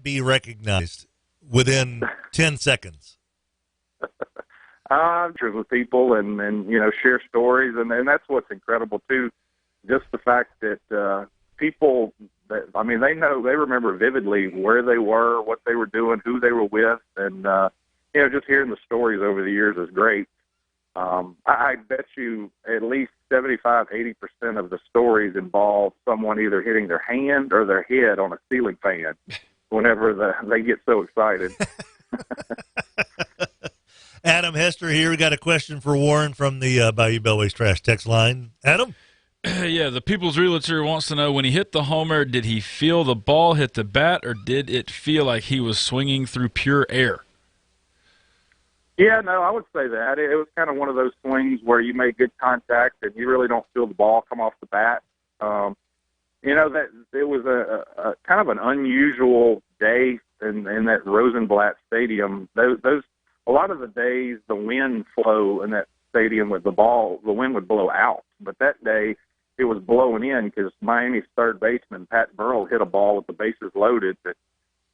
not be recognized within 10 seconds? With people and share stories. And that's what's incredible, too. Just the fact that people, they remember vividly where they were, what they were doing, who they were with. And, just hearing the stories over the years is great. I bet you at least 75-80% of the stories involve someone either hitting their hand or their head on a ceiling fan whenever they get so excited. Adam Hester here. We got a question for Warren from the Bayou Bellways Trash text line. Adam? Yeah, the People's Realtor wants to know, when he hit the homer, did he feel the ball hit the bat, or did it feel like he was swinging through pure air? Yeah, no, I would say that. It was kind of one of those swings where you make good contact and you really don't feel the ball come off the bat. That it was a kind of an unusual day in that Rosenblatt Stadium. A lot of the days, the wind flow in that stadium with the wind would blow out. But that day, it was blowing in because Miami's third baseman, Pat Burrell, hit a ball with the bases loaded that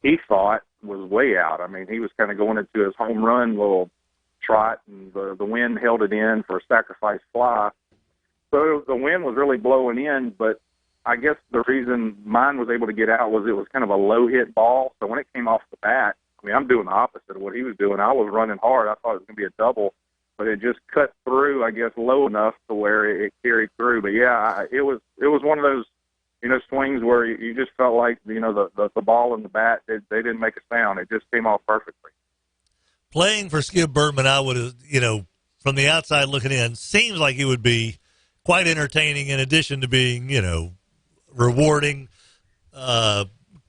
he thought was way out. I mean, he was kind of going into his home run little trot, and the wind held it in for a sacrifice fly. So the wind was really blowing in, but I guess the reason mine was able to get out was it was kind of a low-hit ball. So when it came off the bat, I'm doing the opposite of what he was doing. I was running hard. I thought it was going to be a double, but it just cut through, I guess, low enough to where it carried through. But, yeah, it was one of those, swings where you just felt like, the ball and the bat, they didn't make a sound. It just came off perfectly. Playing for Skip Bertman, I would have, from the outside looking in, seems like it would be quite entertaining in addition to being, rewarding.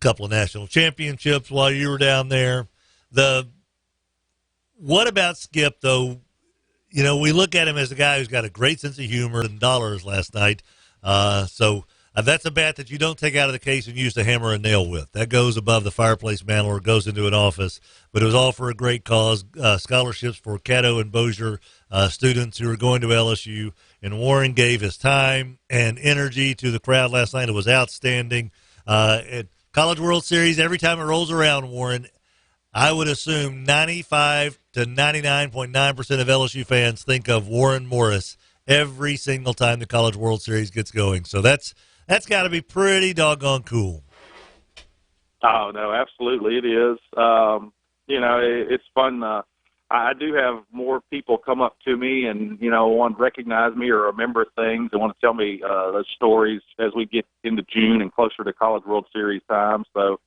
Couple of national championships while you were down there. What about Skip, though? We look at him as a guy who's got a great sense of humor and dollars last night. So that's a bat that you don't take out of the case and use to hammer a nail with. That goes above the fireplace mantle or goes into an office. But it was all for a great cause, scholarships for Caddo and Bossier students who are going to LSU. And Warren gave his time and energy to the crowd last night. It was outstanding. College World Series, every time it rolls around, Warren, I would assume 95 to 99.9% of LSU fans think of Warren Morris every single time the College World Series gets going. So that's got to be pretty doggone cool. Oh, no, absolutely it is. It's fun. I do have more people come up to me and, want to recognize me or remember things and want to tell me those stories as we get into June and closer to College World Series time. So,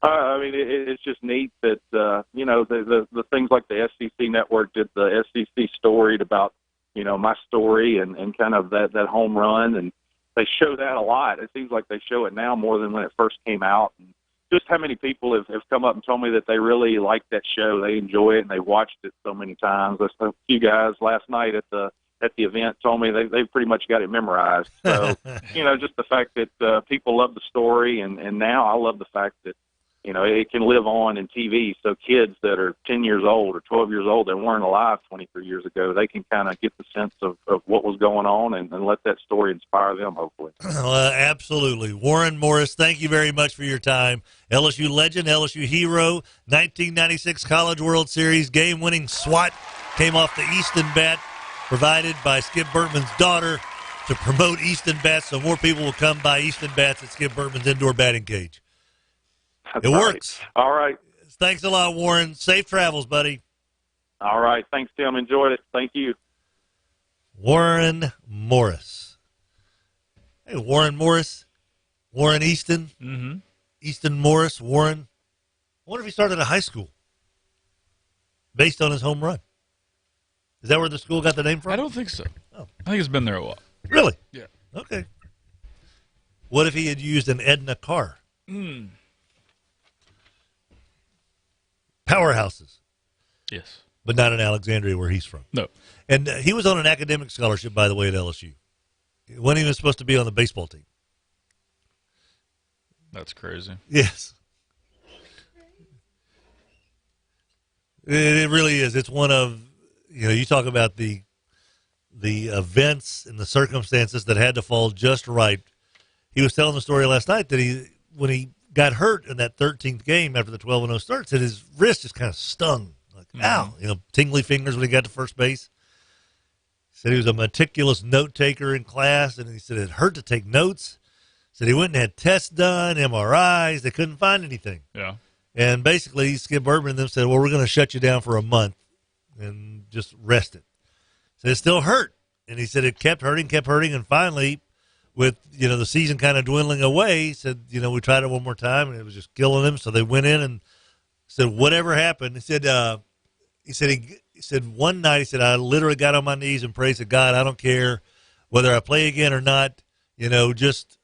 it's just neat that, the things like the SEC Network did the SEC storied about, my story and kind of that home run. And they show that a lot. It seems like they show it now more than when it first came out. And just how many people have come up and told me that they really like that show. They enjoy it, and they watched it so many times. A few guys last night at the event told me they pretty much got it memorized. So, just the fact that people love the story, and now I love the fact that, it can live on in TV. So kids that are 10 years old or 12 years old that weren't alive 23 years ago, they can kind of get the sense of what was going on and let that story inspire them, hopefully. Absolutely. Warren Morris, thank you very much for your time. LSU legend, LSU hero, 1996 College World Series game-winning swat came off the Easton bat provided by Skip Bertman's daughter to promote Easton bats so more people will come by Easton bats at Skip Bertman's indoor batting cage. That's it right. works. All right. Thanks a lot, Warren. Safe travels, buddy. All right. Thanks, Tim. Enjoyed it. Thank you. Warren Morris. Hey, Warren Morris. Warren Easton. Mm-hmm. Easton Morris. Warren. I wonder if he started a high school based on his home run. Is that where the school got the name from? I don't think so. Oh. I think it's been there a while. Really? Yeah. Okay. What if he had used an Edna car? Powerhouses. Yes. But not in Alexandria where he's from. No. And he was on an academic scholarship, by the way, at LSU. He wasn't even supposed to be on the baseball team. That's crazy. Yes. It really is. It's one of, you talk about the events and the circumstances that had to fall just right. He was telling the story last night that when he got hurt in that 13th game after the 12-0 start. Said his wrist just kind of stung, like ow, tingly fingers when he got to first base. Said he was a meticulous note taker in class, and he said it hurt to take notes. Said he went and had tests done, MRIs. They couldn't find anything. Yeah. And basically, Skip Bertman and them said, well, we're going to shut you down for a month and just rest it. So it still hurt. And he said it kept hurting. And finally, with, the season kind of dwindling away, he said, we tried it one more time, and it was just killing him. So they went in and said, whatever happened. He said, one night, he said, I literally got on my knees and prayed to God, I don't care whether I play again or not, just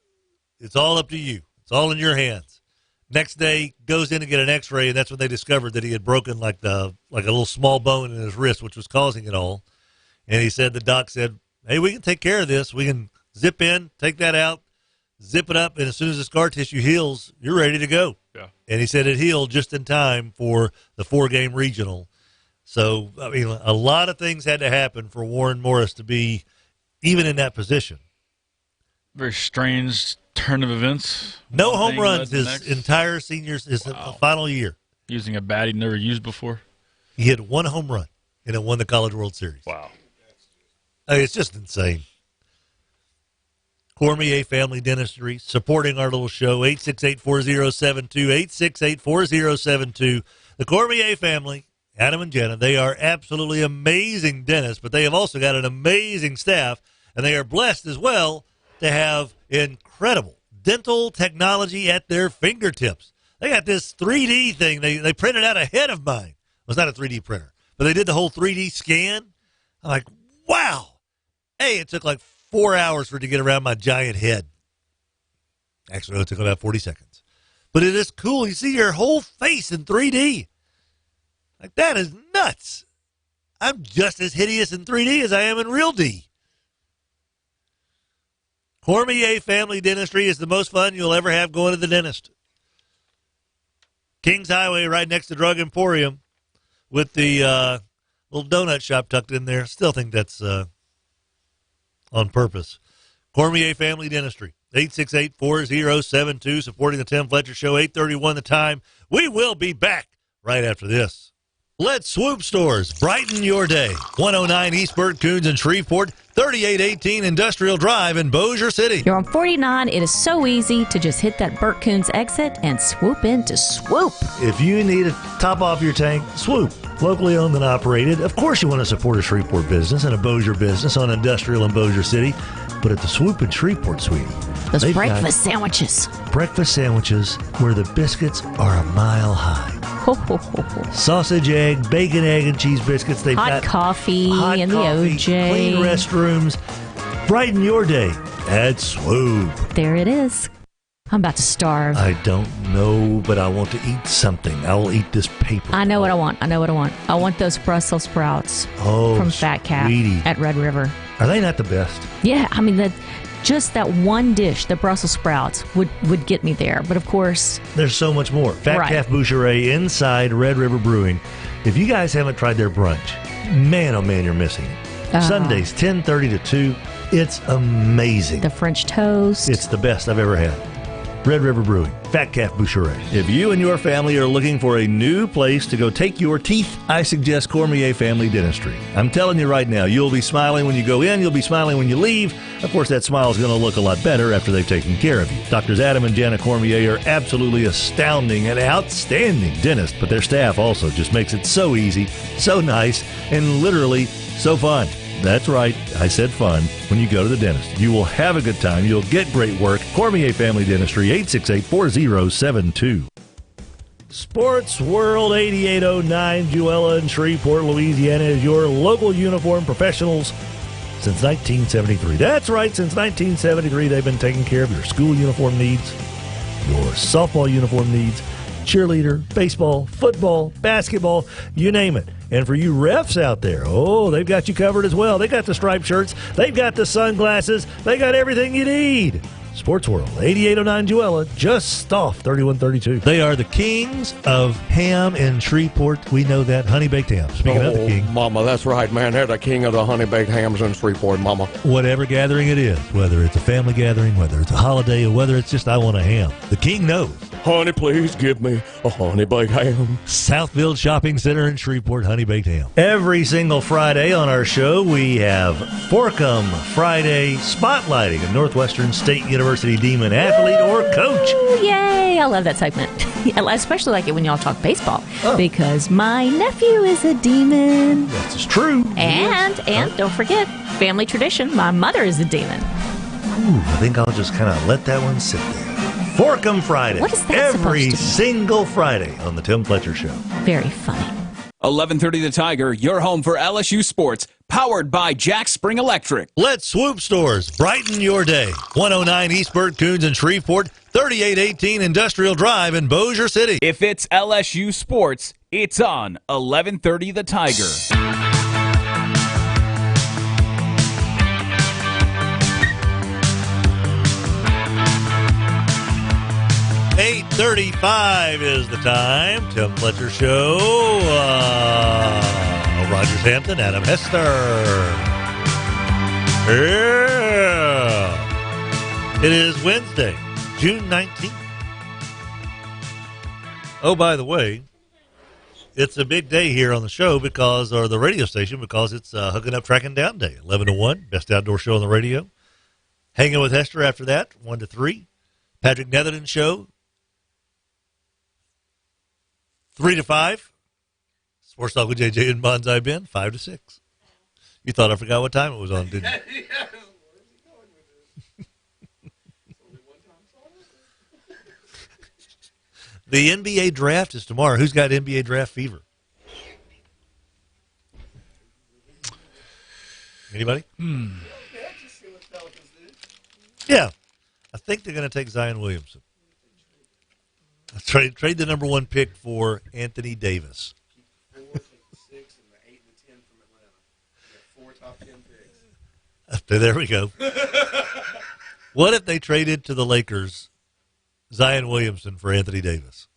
it's all up to you. It's all in your hands. Next day, goes in to get an x-ray, and that's when they discovered that he had broken like a little small bone in his wrist, which was causing it all. And he said, the doc said, hey, we can take care of this. We can zip in, take that out, zip it up, and as soon as the scar tissue heals, you're ready to go. Yeah. And he said it healed just in time for the 4-game regional. So, I mean, a lot of things had to happen for Warren Morris to be even in that position. Very strange turn of events. No home runs his entire his final year. Using a bat he'd never used before. He hit one home run, and it won the College World Series. Wow. I mean, it's just insane. Cormier Family Dentistry, supporting our little show, 868-4072, 868-4072. The Cormier family, Adam and Jenna, they are absolutely amazing dentists, but they have also got an amazing staff, and they are blessed as well to have incredible dental technology at their fingertips. They got this 3D thing. They printed out ahead of mine. Well, it's not a 3D printer, but they did the whole 3D scan. I'm like, wow. Hey, it took like 4 hours for it to get around my giant head. Actually, it took about 40 seconds. But it is cool. You see your whole face in 3D. Like, that is nuts. I'm just as hideous in 3D as I am in real D. Cormier Family Dentistry is the most fun you'll ever have going to the dentist. Kings Highway right next to Drug Emporium with the little donut shop tucked in there. Still think that's on purpose. Cormier Family Dentistry, 868-4072, supporting the Tim Fletcher Show, 8:31 the time. We will be back right after this. Let's Swoop Stores brighten your day. 109 East Burt Coons in Shreveport, 3818 Industrial Drive in Bossier City. You're on 49. It is so easy to just hit that Burt Coons exit and swoop into Swoop. If you need to top off your tank, Swoop. Locally owned and operated. Of course you want to support a Shreveport business and a Bossier business on Industrial in Bossier City. But at the Swoop in Shreveport, sweetie, those breakfast sandwiches. Breakfast sandwiches where the biscuits are a mile high. Ho, ho, ho, ho. Sausage, egg, bacon, egg, and cheese biscuits. They've hot got coffee and coffee, the OJ. Clean restrooms. Brighten your day at Swoop. There it is. I'm about to starve. I don't know, but I want to eat something. I will eat this paper. I know what I want. I want those Brussels sprouts from Fat Cat at Red River. Are they not the best? Yeah, I mean, just that one dish, the Brussels sprouts, would get me there. But, of course, there's so much more. Fat Calf Boucherie inside Red River Brewing. If you guys haven't tried their brunch, man, oh, man, you're missing it. Sundays, 10:30 to 2. It's amazing. The French toast. It's the best I've ever had. Red River Brewing, Fat Calf Boucherie. If you and your family are looking for a new place to go take your teeth, I suggest Cormier Family Dentistry. I'm telling you right now, you'll be smiling when you go in, you'll be smiling when you leave. Of course, that smile is going to look a lot better after they've taken care of you. Doctors Adam and Jana Cormier are absolutely astounding and outstanding dentists, but their staff also just makes it so easy, so nice, and literally so fun. That's right, I said fun. When you go to the dentist, you will have a good time. You'll get great work. Cormier Family Dentistry, 868-4072. Sports World 8809, Juella in Shreveport, Louisiana, is your local uniform professionals since 1973. That's right, since 1973, they've been taking care of your school uniform needs, your softball uniform needs, cheerleader, baseball, football, basketball, you name it. And for you refs out there, they've got you covered as well. They got the striped shirts. They've got the sunglasses. They got everything you need. Sports World, 8809 Juella, just off 3132. They are the kings of ham in Shreveport. We know that. Honey baked ham. Speaking of the king. Mama, that's right, man. They're the king of the honey baked hams in Shreveport, Mama. Whatever gathering it is, whether it's a family gathering, whether it's a holiday, or whether it's just I want a ham, the king knows. Honey, please give me a honey baked ham. Southfield Shopping Center in Shreveport, Honey Baked Ham. Every single Friday on our show, we have Forkum Friday spotlighting a Northwestern State University Demon athlete or coach. Ooh, yay! I love that segment. I especially like it when y'all talk baseball because my nephew is a Demon. That's true. And don't forget, family tradition, my mother is a Demon. Ooh, I think I'll just kind of let that one sit there. Forkum Friday. What is that Every supposed to single Friday on the Tim Fletcher Show. Very funny. 11:30 The Tiger, your home for LSU sports, powered by Jack Spring Electric. Let Swoop Stores brighten your day. 109 East Burt Coons in Shreveport, 3818 Industrial Drive in Bossier City. If it's LSU sports, it's on 11:30 The Tiger. 8:35 is the time. Tim Fletcher Show. Rogers Hampton, Adam Hester. Yeah. It is Wednesday, June 19th. Oh, by the way, it's a big day here on the show or the radio station because it's Hooking Up, Tracking Down Day. 11 to 1, best outdoor show on the radio. Hanging with Hester after that, 1 to 3. Patrick Netherton Show, 3 to 5. Sports Talk with JJ and Bonsai Ben, 5 to 6. You thought I forgot what time it was on, didn't you? The NBA draft is tomorrow. Who's got NBA draft fever? Anybody? Yeah. I think they're going to take Zion Williamson. Trade the number 1 pick for Anthony Davis. 4, take the 6, and the 8 and the 10 from Atlanta. You got 4 top 10 picks. There we go. What if they traded to the Lakers Zion Williamson for Anthony Davis?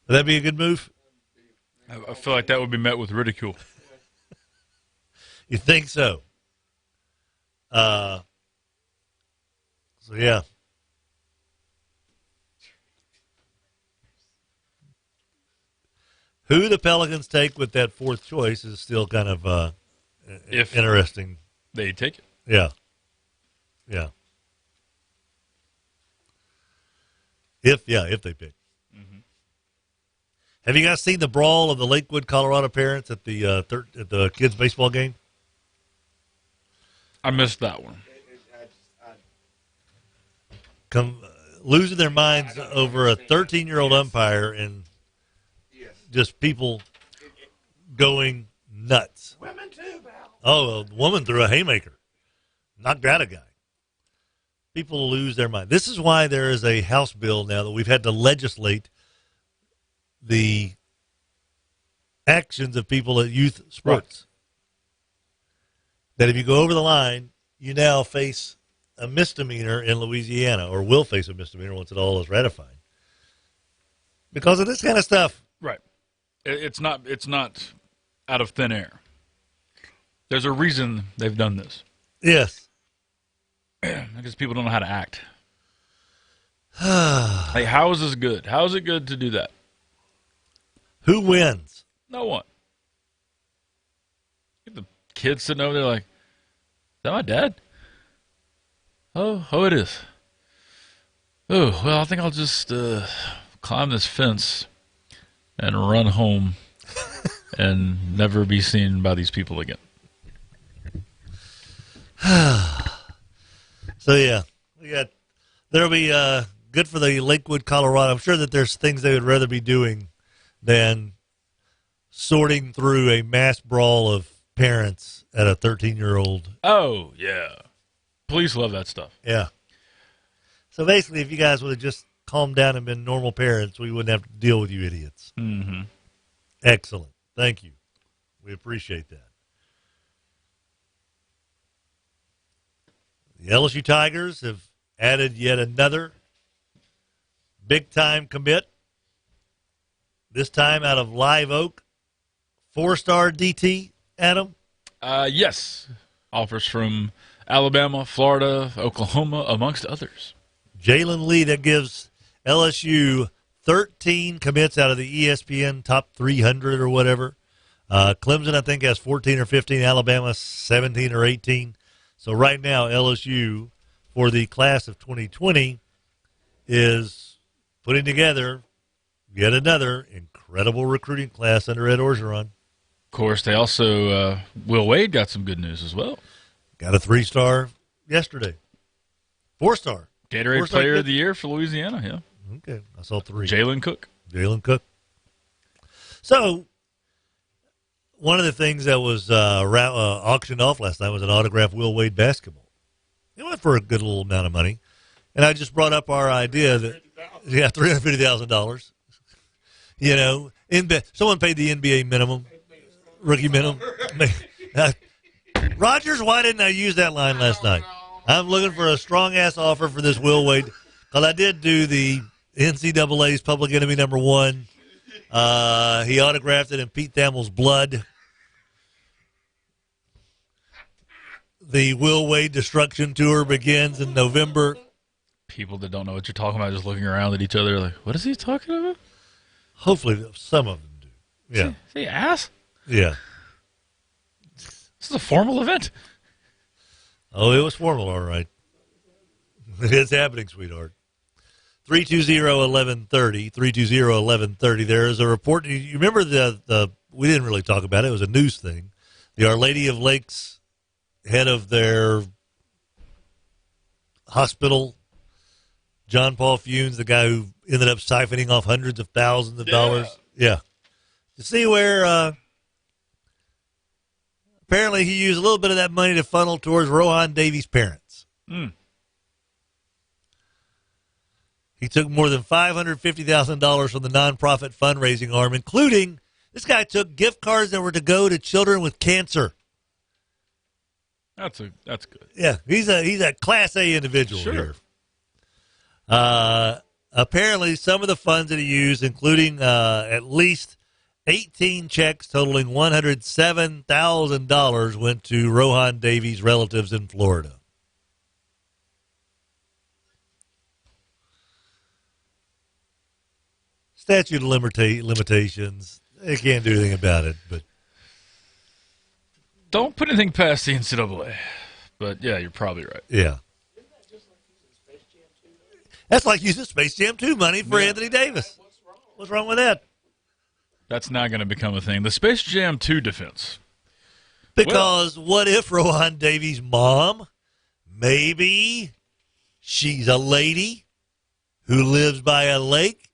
Would that be a good move? I feel like that would be met with ridicule. You think so? So, yeah. Who the Pelicans take with that 4th choice is still kind of interesting. They take it. Yeah. Yeah. If they pick. Mm-hmm. Have you guys seen the brawl of the Lakewood, Colorado parents at the kids' baseball game? I missed that one. Losing their minds over a 13-year-old umpire and just people going nuts. Women too, pal. Oh, a woman threw a haymaker. Knocked out a guy. People lose their mind. This is why there is a House bill now that we've had to legislate the actions of people at youth sports. Right. That if you go over the line, you now face a misdemeanor in Louisiana, or will face a misdemeanor once it all is ratified. Because of this kind of stuff. Right. It's not out of thin air. There's a reason they've done this. Yes. Because people don't know how to act. Like, how is this good? How is it good to do that? Who wins? No one. The kids sitting over there like, is that my dad? Oh, it is. Oh, well, I think I'll just climb this fence and run home and never be seen by these people again. So, yeah, there'll be good for the Lakewood, Colorado. I'm sure that there's things they would rather be doing than sorting through a mass brawl of parents at a 13-year-old. Oh, yeah. Police love that stuff. Yeah. So basically, if you guys would have just calmed down and been normal parents, we wouldn't have to deal with you idiots. Mm-hmm. Excellent. Thank you. We appreciate that. The LSU Tigers have added yet another big-time commit, this time out of Live Oak. 4-star DT, Adam? Yes. Offers from Alabama, Florida, Oklahoma, amongst others. Jalen Lee, that gives LSU 13 commits out of the ESPN top 300 or whatever. Clemson, I think, has 14 or 15. Alabama, 17 or 18. So right now, LSU, for the class of 2020, is putting together yet another incredible recruiting class under Ed Orgeron. Of course, they also, Will Wade got some good news as well. Got a 3-star yesterday. 4-star. Gatorade 4-star Player kid? of the Year for Louisiana, yeah. Okay, I saw 3. Jalen Cook. Jalen Cook. So, one of the things that was auctioned off last night was an autographed Will Wade basketball. It went for a good little amount of money. And I just brought up our idea that, yeah, $350,000. You know, someone paid the NBA minimum, rookie minimum. Rogers, why didn't I use that line last night? I'm looking for a strong-ass offer for this Will Wade, because I did do the NCAA's Public Enemy #1. He autographed it in Pete Thamel's blood. The Will Wade Destruction Tour begins in November. People that don't know what you're talking about just looking around at each other like, what is he talking about? Hopefully some of them do. Yeah. Is he ass? Yeah. This is a formal event. Oh, it was formal, all right. It's happening, sweetheart. 320-1130, 320-1130. There is a report. You remember the we didn't really talk about it. It was a news thing. The Our Lady of Lakes head of their hospital, John Paul Funes, the guy who ended up siphoning off hundreds of thousands of dollars. Yeah. You see where apparently he used a little bit of that money to funnel towards Rohan Davies' parents. He took more than $550,000 from the nonprofit fundraising arm, including this guy took gift cards that were to go to children with cancer. That's good. Yeah, he's a Class A individual here. Apparently, some of the funds that he used, including at least 18 checks totaling $107,000, went to Rohan Davies' relatives in Florida. Statute of limitations. They can't do anything about it, but Don't put anything past the NCAA. But, yeah, you're probably right. yeah. That's like using Space Jam 2 money for Anthony Davis. What's wrong with that? That's not going to become a thing. The Space Jam 2 defense. Because what if Rohan Davies' mom, maybe she's a lady who lives by a lake?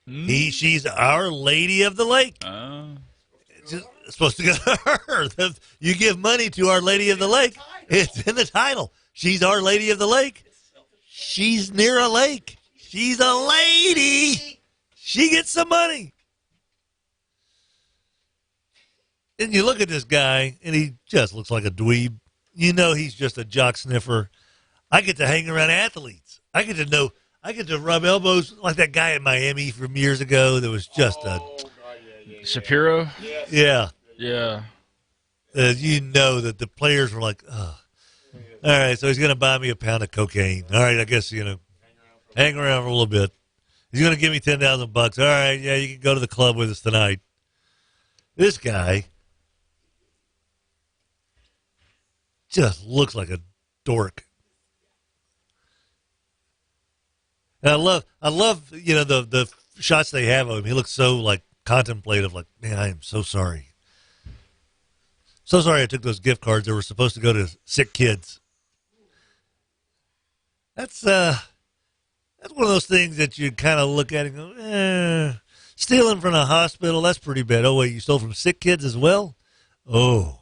She's Our Lady of the Lake. It's supposed to go to her. You give money to Our Lady of the Lake. It's in the title. She's Our Lady of the Lake. She's near a lake. She's a lady. She gets some money. And you look at this guy, and he just looks like a dweeb. You know he's just a jock sniffer. I get to hang around athletes. I get to rub elbows like that guy in Miami from years ago that was just Shapiro? Yeah. Yeah. You know that the players were like, oh. All right, so he's going to buy me a pound of cocaine. All right, I guess, hang around for a little bit. He's going to give me $10,000. All right, yeah, you can go to the club with us tonight. This guy just looks like a dork. And I love, the shots they have of him. He looks so like contemplative, like, man, I am so sorry. So sorry I took those gift cards that were supposed to go to sick kids. That's one of those things that you kind of look at and go, stealing from a hospital, that's pretty bad. Oh, wait, you stole from sick kids as well? Oh.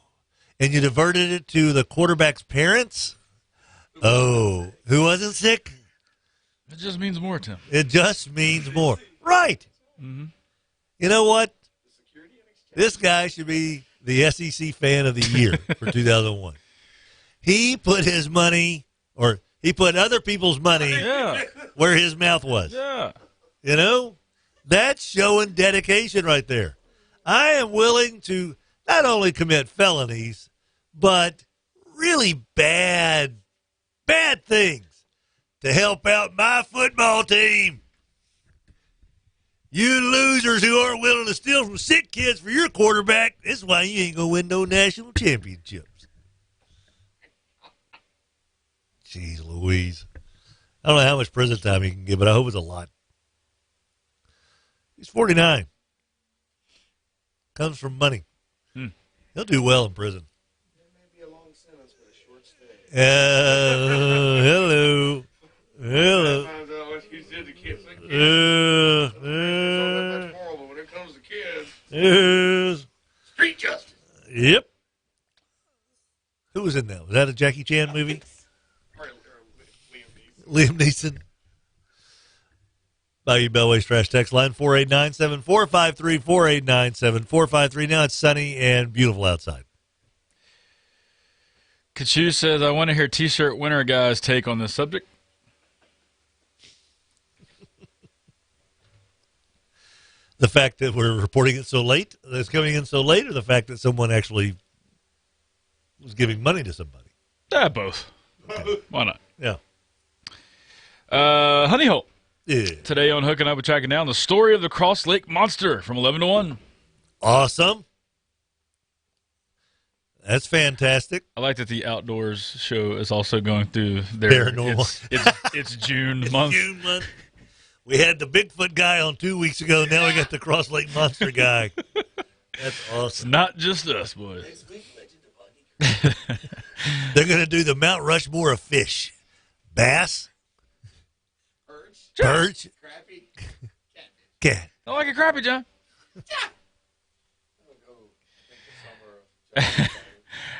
And you diverted it to the quarterback's parents? Oh. Who wasn't sick? It just means more, Tim. It just means more. Right. Mm-hmm. You know what? This guy should be the SEC Fan of the Year for 2001. He put his money, or he put other people's money where his mouth was. Yeah. That's showing dedication right there. I am willing to not only commit felonies, but really bad things to help out my football team. You losers who aren't willing to steal from sick kids for your quarterback, that's why you ain't going to win no national championships. Jeez Louise. I don't know how much prison time he can get, but I hope it's a lot. He's 49. Comes from money. He'll do well in prison. It may be a long sentence, but a short stay. Hello. Hello. Finds out what you did to kids. Like kids. That's horrible when it comes to kids. Street justice. Yep. Who was in that? Was that a Jackie Chan movie? Or Liam Neeson. Liam Neeson. Bayou Bellway's Trash Text line 489-7453, 489-7453. Now it's sunny and beautiful outside. Kachu says, I want to hear T-shirt winner guys' take on this subject. The fact that we're reporting it so late, that it's coming in so late, or the fact that someone actually was giving money to somebody? Both. Okay. Why not? Yeah. Honey Hole. Yeah. Today on Hooking Up and Tracking Down, the story of the Cross Lake Monster from 11 to 1. Awesome. That's fantastic. I like that the Outdoors show is also going through their Paranormal. It's June month. June month. We had the Bigfoot guy on 2 weeks ago. Now we got the Cross Lake Monster guy. That's It's awesome. not just us, boys. They're going to do the Mount Rushmore of fish. Bass. Perch. Crappie. Cat. I like a crappie, John.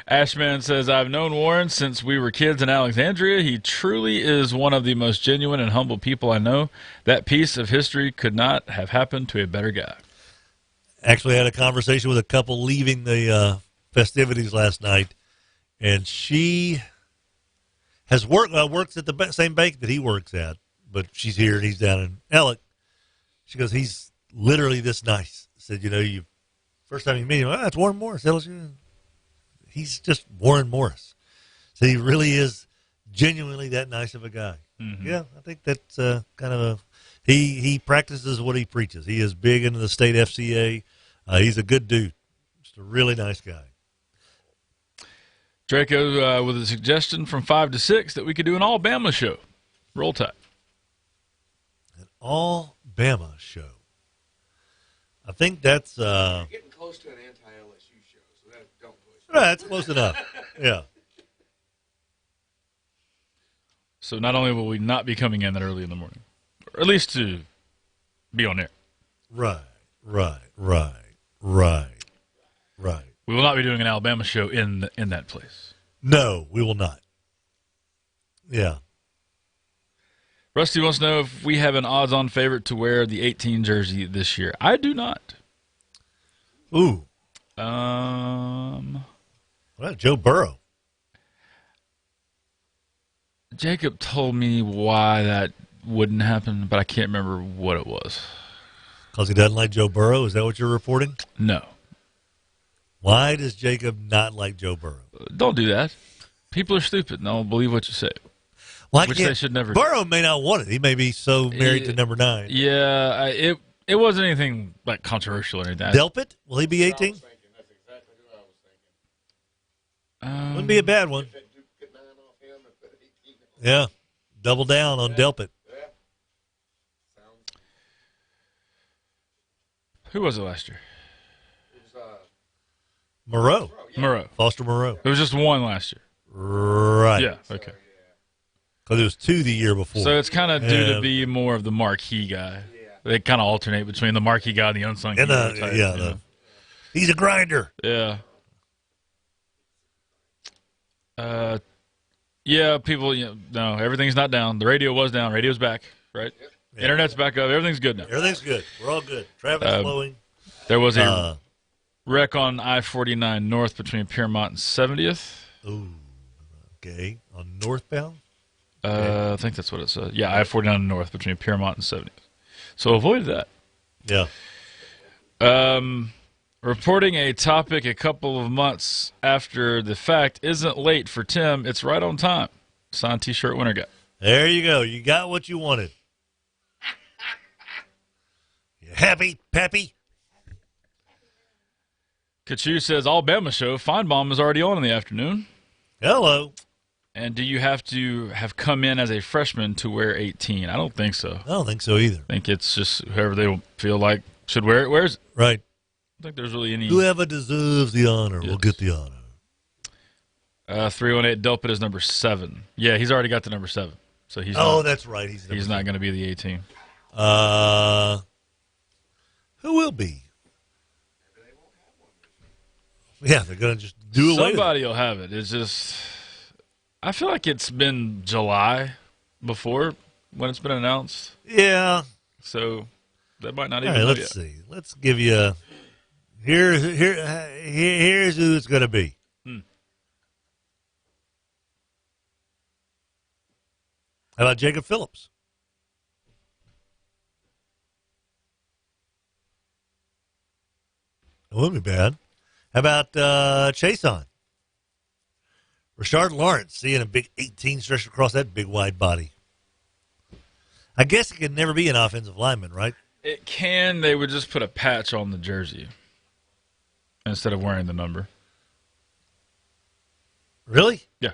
Ashman says, I've known Warren since we were kids in Alexandria. He truly is one of the most genuine and humble people I know. That piece of history could not have happened to a better guy. Actually had a conversation with a couple leaving the festivities last night, and she has works at the same bank that he works at, but she's here and he's down in Ellick. She goes, he's literally this nice. Said, you first time you meet him, that's Warren Morris. LSU. He's just Warren Morris. So he really is genuinely that nice of a guy. Mm-hmm. Yeah, I think that's kind of he practices what he preaches. He is big into the state FCA. He's a good dude. Just a really nice guy. Draco with a suggestion from 5 to 6 that we could do an all-Bama show. Roll Tide. An all-Bama show. I think that's... You're getting close to an anti-LSU show, so don't push. That's close enough. Yeah. So not only will we not be coming in that early in the morning, or at least to be on air. Right. We will not be doing an Alabama show in that place. No, we will not. Yeah. Rusty wants to know if we have an odds-on favorite to wear the 18 jersey this year. I do not. Ooh. Well, Joe Burrow. Jacob told me why that wouldn't happen, but I can't remember what it was. Because he doesn't like Joe Burrow? Is that what you're reporting? No. Why does Jacob not like Joe Burrow? Don't do that. People are stupid, and they'll believe what you say. Well, Which they should never do. Burrow may not want it. He may be so married to number 9. Yeah, it wasn't anything like controversial or anything. Delpit? Will he be 18? That's exactly who I was thinking. Wouldn't be a bad one. If it get 9 off him, and put 18 on Yeah. Double down on Delpit. Yeah. Sounds. Who was it last year? It was, Moreau. Moreau. Foster Moreau. It was just one last year. Right. Yeah, okay. Because it was 2 the year before. So it's kind of due to be more of the marquee guy. Yeah. They kind of alternate between the marquee guy and the unsung and hero type, you know? he's a grinder. Yeah. Yeah, people, no, everything's not down. The radio was down. Radio's back, right? Yep. Yeah. Internet's back up. Everything's good now. Everything's good. We're all good. Traffic's flowing. There was a wreck on I-49 North between Piermont and 70th. Ooh. Okay. On northbound? I think that's what it said. Yeah, I-49 North between Piermont and 70th. So avoid that. Yeah. Reporting a topic a couple of months after the fact isn't late for Tim. It's right on time. Signed T-shirt winner guy. There you go. You got what you wanted. You happy, Pappy? Kachu says, Alabama show. Feinbaum is already on in the afternoon. Hello. And do you have to have come in as a freshman to wear 18? I don't think so. I don't think so either. I think it's just whoever they feel like should wear it wears it. Right. I don't think there's really any. Whoever deserves the honor will get the honor. 318 Delpit is number 7. Yeah, he's already got the number 7. So he's that's right. He's not going to be the 18. Who will be? Yeah, they're going to just do away with it. Somebody will have it. It's just, I feel like it's been July before when it's been announced. Yeah. So that might not All even right, know let's yet. see. Let's give you here's who it's going to be. How about Jacob Phillips? It wouldn't be bad. How about Chason? Rashard Lawrence, seeing a big 18 stretch across that big wide body. I guess he could never be an offensive lineman, right? It can. They would just put a patch on the jersey instead of wearing the number. Really? Yeah.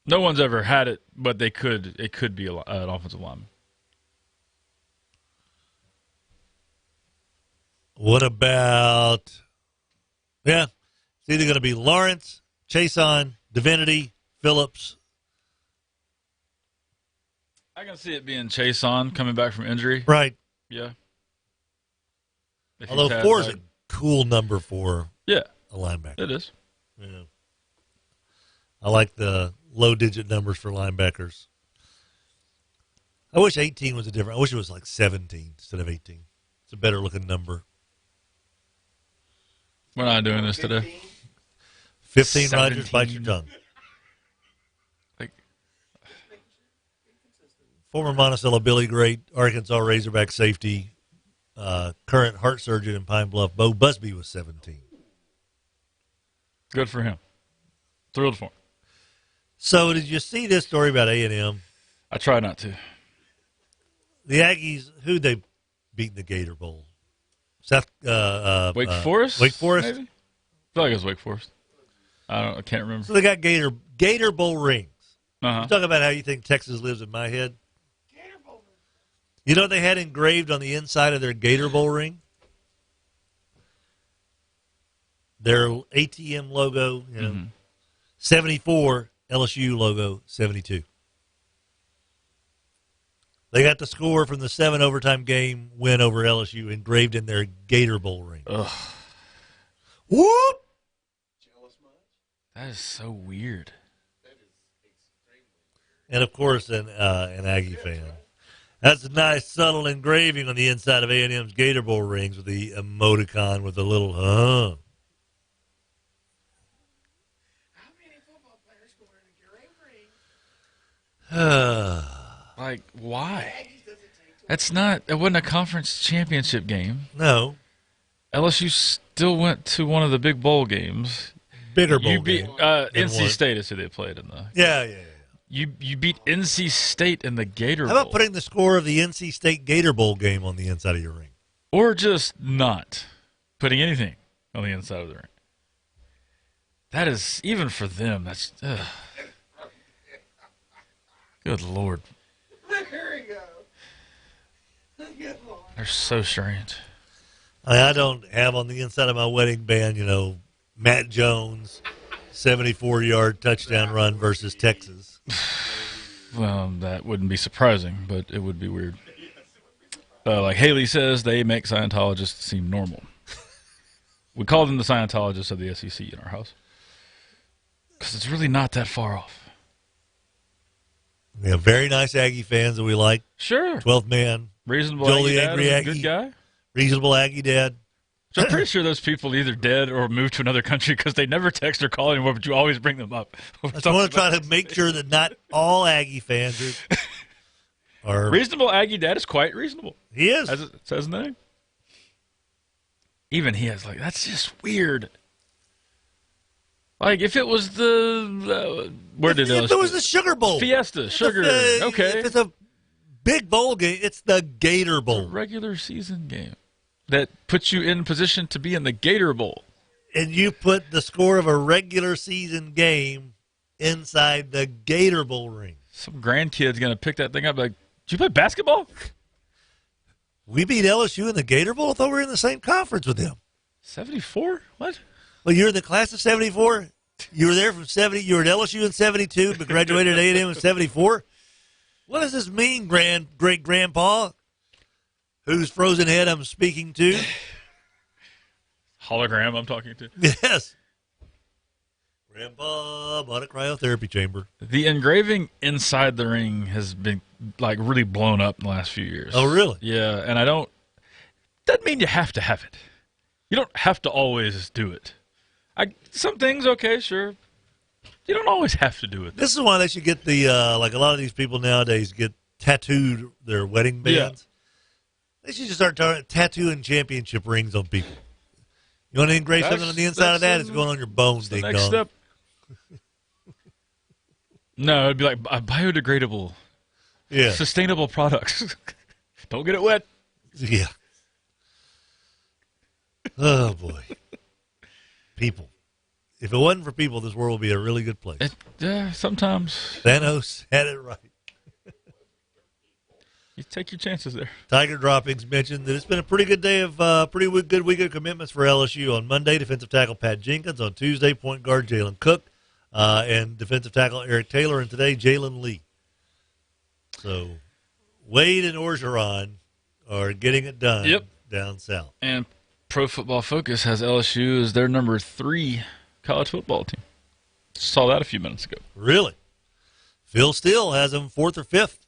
No one's ever had it, but they could. It could be an offensive lineman. What about? Yeah, it's either going to be Lawrence, Chason, Divinity, Phillips. I can see it being Chason coming back from injury. Right. Yeah. If Although he's had, 4 is a cool number for a linebacker. it is. Yeah. I like the low-digit numbers for linebackers. I wish 18 was a different. I wish it was like 17 instead of 18. It's a better-looking number. We're not doing this today. 15, Rogers, bite your tongue. Like, Former Monticello Billy Great, Arkansas Razorback safety, current heart surgeon in Pine Bluff, Bo Busby was 17. good for him. Thrilled for him. So did you see this story about A&M? I try not to. The Aggies, who they beat in the Gator Bowl? Wake Forest? Wake Forest? Maybe? I feel like it was Wake Forest. I can't remember. So they got Gator Bowl rings. Uh-huh. You talk about how you think Texas lives in my head. You know what they had engraved on the inside of their Gator Bowl ring? Their ATM logo, 74, LSU logo, 72. They got the score from the 7 overtime game win over LSU engraved in their Gator Bowl ring. Ugh. Whoop! That is so weird. And, of course, an Aggie fan. That's a nice, subtle engraving on the inside of A&M's Gator Bowl rings with the emoticon with the little, How many football players go wearing a gray ring? Like, why? It wasn't a conference championship game. No. LSU still went to one of the big bowl games. Bigger bowl You beat game. NC one. State is who they played in the. Yeah. You beat NC State in the Gator How Bowl. about putting the score of the NC State Gator Bowl game on the inside of your ring? Or just not putting anything on the inside of the ring. That is, even for them, that's. Good Lord. There you go. Good Lord. They're so strange. I don't have on the inside of my wedding band, Matt Jones, 74-yard touchdown run versus Texas. Well, that wouldn't be surprising, but it would be weird. Like Haley says, they make Scientologists seem normal. We call them the Scientologists of the SEC in our house. Because it's really not that far off. We have very nice Aggie fans that we like. Sure. 12th man, Reasonable Jolie Aggie Dad Angry is a Aggie. good guy. reasonable Aggie dad. So I'm pretty sure those people either dead or moved to another country because they never text or call anymore, but you always bring them up. I just want to try to make sure that not all Aggie fans are Reasonable Aggie Dad is quite reasonable, He is. as it says in the name. even he has like, that's just weird. Like if it was the where did if it was the Sugar Bowl, Fiesta, Sugar, okay. If it's a big bowl game, it's the Gator Bowl, a regular season game that puts you in position to be in the Gator Bowl, and you put the score of a regular season game inside the Gator Bowl ring. Some grandkid's gonna pick that thing up. Like, did you play basketball? We beat LSU in the Gator Bowl. I thought we were in the same conference with them. 74? What? Well, you're in the class of 74. You were there from 70. You were at LSU in 72, but graduated at A&M in 74. What does this mean, great grandpa? Whose frozen head I'm speaking to? Hologram I'm talking to. Yes. Grandpa bought a cryotherapy chamber. The engraving inside the ring has been like really blown up in the last few years. Oh, really? Yeah, and doesn't mean you have to have it. You don't have to always do it. Some things, okay, sure. You don't always have to do it. This is why they should get the, like a lot of these people nowadays get tattooed their wedding bands. Yeah. They should just start tattooing championship rings on people. You want to engrave something on the inside of that? It's going on your bones, ding dong. Next step. No, it'd be like biodegradable, sustainable products. Don't get it wet. Yeah. Oh, boy. People. If it wasn't for people, this world would be a really good place. Sometimes. Thanos had it right. You take your chances there. Tiger Droppings mentioned that it's been a pretty good day of pretty good week of commitments for LSU. On Monday, defensive tackle Pat Jenkins. On Tuesday, point guard Jalen Cook. And defensive tackle Eric Taylor. And today, Jalen Lee. So, Wade and Orgeron are getting it done down south. And Pro Football Focus has LSU as their number 3 college football team. Saw that a few minutes ago. Really? Phil Steele has them 4th or 5th.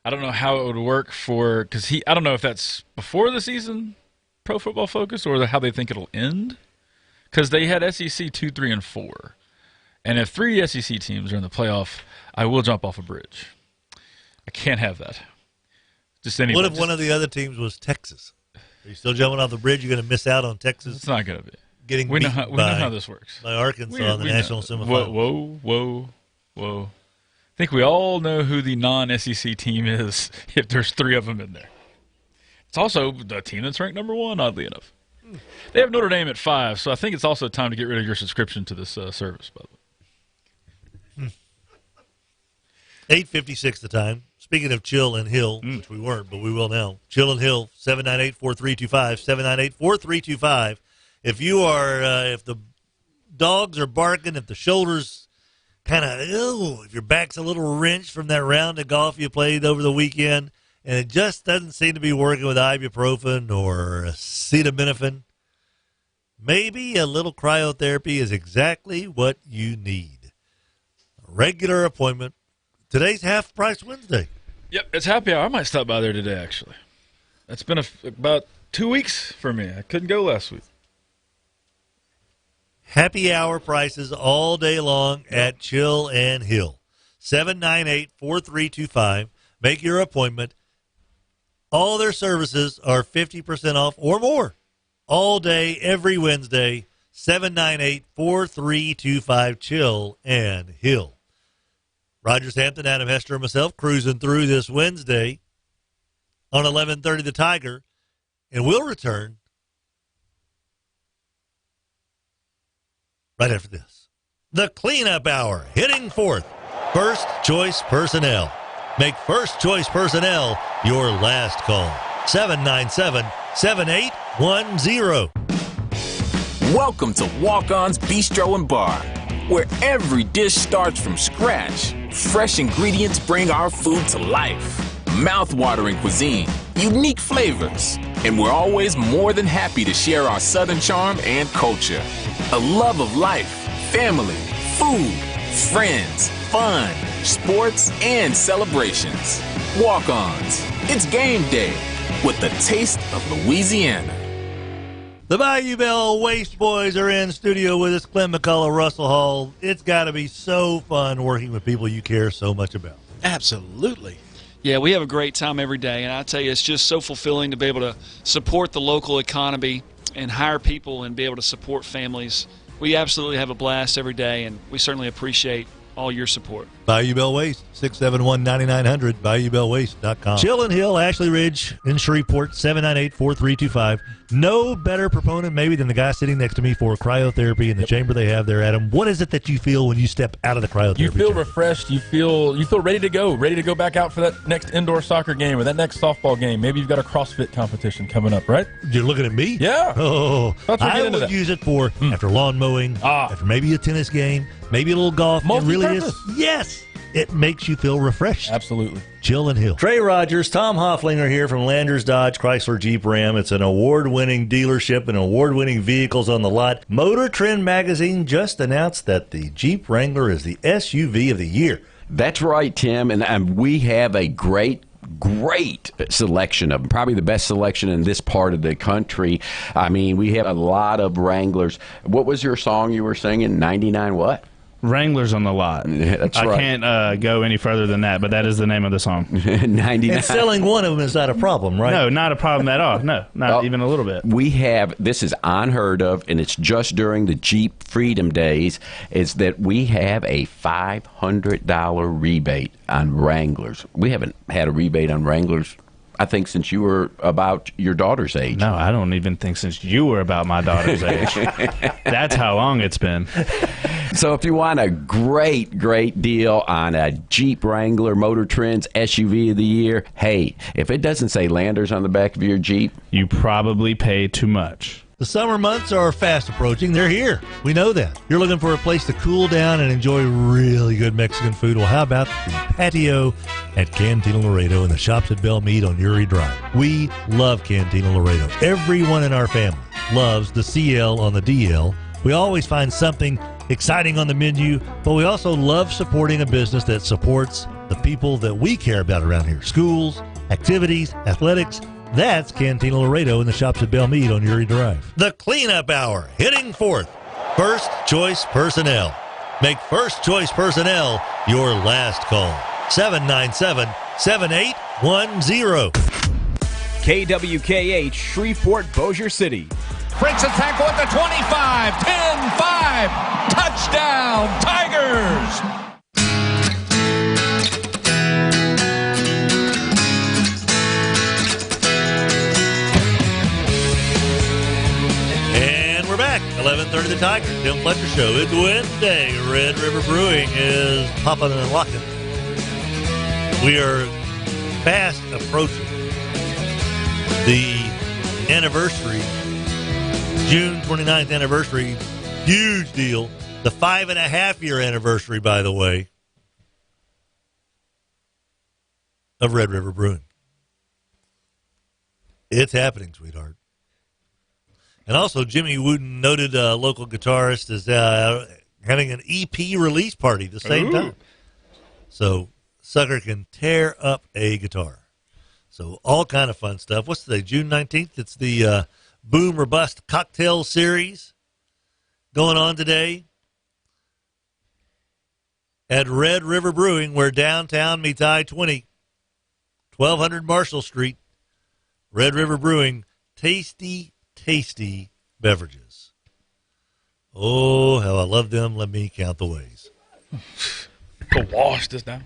I don't know how it would work because I don't know if that's before the season, Pro Football Focus, or how they think it'll end. Because they had SEC 2, 3, and 4. And if 3 SEC teams are in the playoff, I will jump off a bridge. I can't have that. What if one of the other teams was Texas? Are you still jumping off the bridge? You're going to miss out on Texas? It's not going to be. We know how this works. By Arkansas in the national semifinal. Whoa. I think we all know who the non-SEC team is if there's 3 of them in there. It's also the team that's ranked number 1, oddly enough. They have Notre Dame at 5, so I think it's also time to get rid of your subscription to this service, by the way. 8:56 the time. Speaking of Chill and Hill, which we weren't, but we will now. Chill and Hill, 798-4325, 798-4325. If you are, if the dogs are barking, if the shoulders kind of, if your back's a little wrenched from that round of golf you played over the weekend, and it just doesn't seem to be working with ibuprofen or acetaminophen, maybe a little cryotherapy is exactly what you need. A regular appointment. Today's Half Price Wednesday. Yep, it's happy hour. I might stop by there today, actually. It's been about 2 weeks for me. I couldn't go last week. Happy hour prices all day long at Chill and Hill. 798-4325. Make your appointment. All their services are 50% off or more. All day, every Wednesday. 798-4325. Chill and Hill. Rogers Hampton, Adam Hester, and myself cruising through this Wednesday on 11:30 The Tiger, and we'll return right after this. The Cleanup Hour, hitting fourth. First Choice Personnel. Make First Choice Personnel your last call. 797-7810. Welcome to Walk-On's Bistro and Bar, where every dish starts from scratch. Fresh ingredients bring our food to life. Mouth-watering cuisine, unique flavors, and we're always more than happy to share our Southern charm and culture. A love of life, family, food, friends, fun, sports, and celebrations. Walk-Ons. It's game day with the taste of Louisiana. The Bayou Bell Waste Boys are in studio with us. Clem McCullough, Russell Hall. It's got to be so fun working with people you care so much about. Absolutely. Yeah, we have a great time every day, and I tell you, it's just so fulfilling to be able to support the local economy and hire people and be able to support families. We absolutely have a blast every day, and we certainly appreciate all your support. Bayou Bell Waste, 671-9900, BayouBellWaste.com. Chillin' Hill, Ashley Ridge in Shreveport, 798-4325. No better proponent maybe than the guy sitting next to me for cryotherapy in the chamber they have there, Adam. What is it that you feel when you step out of the cryotherapy You feel chamber? refreshed. You feel ready to go back out for that next indoor soccer game or that next softball game. Maybe you've got a CrossFit competition coming up, right? You're looking at me? Yeah. Oh, Let's get I into would that. use it for after lawn mowing, after maybe a tennis game, maybe a little golf. It really is. Multi-purpose. Yes. It makes you feel refreshed. Absolutely. Chillin' Hill. Trey Rogers, Tom Hofflinger here from Landers Dodge Chrysler Jeep Ram. It's an award-winning dealership and award-winning vehicles on the lot. Motor Trend magazine just announced that the Jeep Wrangler is the SUV of the year. That's right, Tim, and we have a great selection of them, probably the best selection in this part of the country. I mean, we have a lot of Wranglers. What was your song you were singing? 99 what? Wranglers on the lot. That's right. I can't go any further than that, but that is the name of the song. 99. And selling one of them is not a problem, right? No, not a problem at all. No, not even a little bit. We have, this is unheard of, and it's just during the Jeep Freedom Days, is that we have a $500 rebate on Wranglers. We haven't had a rebate on Wranglers, I think, since you were about your daughter's age. No, I don't even think since you were about my daughter's age. That's how long it's been. So if you want a great deal on a Jeep Wrangler Motor Trend's SUV of the year, hey, if it doesn't say Landers on the back of your Jeep, you probably pay too much. The summer months are fast approaching. They're here. We know that. You're looking for a place to cool down and enjoy really good Mexican food. Well, how about the patio at Cantina Laredo and the shops at Bell Mead on Uri Drive? We love Cantina Laredo. Everyone in our family loves the CL on the DL. We always find something exciting on the menu, but we also love supporting a business that supports the people that we care about around here. Schools, activities, athletics. That's Cantina Laredo in the shops at Bell Mead on Uri Drive. The Cleanup Hour, hitting fourth. First Choice Personnel. Make First Choice Personnel your last call. 797-7810. KWKH, Shreveport, Bossier City. Breaks a tackle at the 25, 10-5. Touchdown, Tigers! And we're back. 11:30 The Tiger. Tim Fletcher Show. It's Wednesday. Red River Brewing is popping and locking. We are fast approaching the anniversary, June 29th anniversary. Huge deal. The 5.5-year anniversary, by the way, of Red River Brewing. It's happening, sweetheart. And also, Jimmy Wooten, noted local guitarist, is having an EP release party the same time. So, sucker can tear up a guitar. So, all kind of fun stuff. What's today? June 19th? It's the Boom or Bust Cocktail Series going on today at Red River Brewing, where downtown meets I-20, 1200 Marshall Street. Red River Brewing, tasty beverages. Oh, how I love them. Let me count the ways. Go wash this down.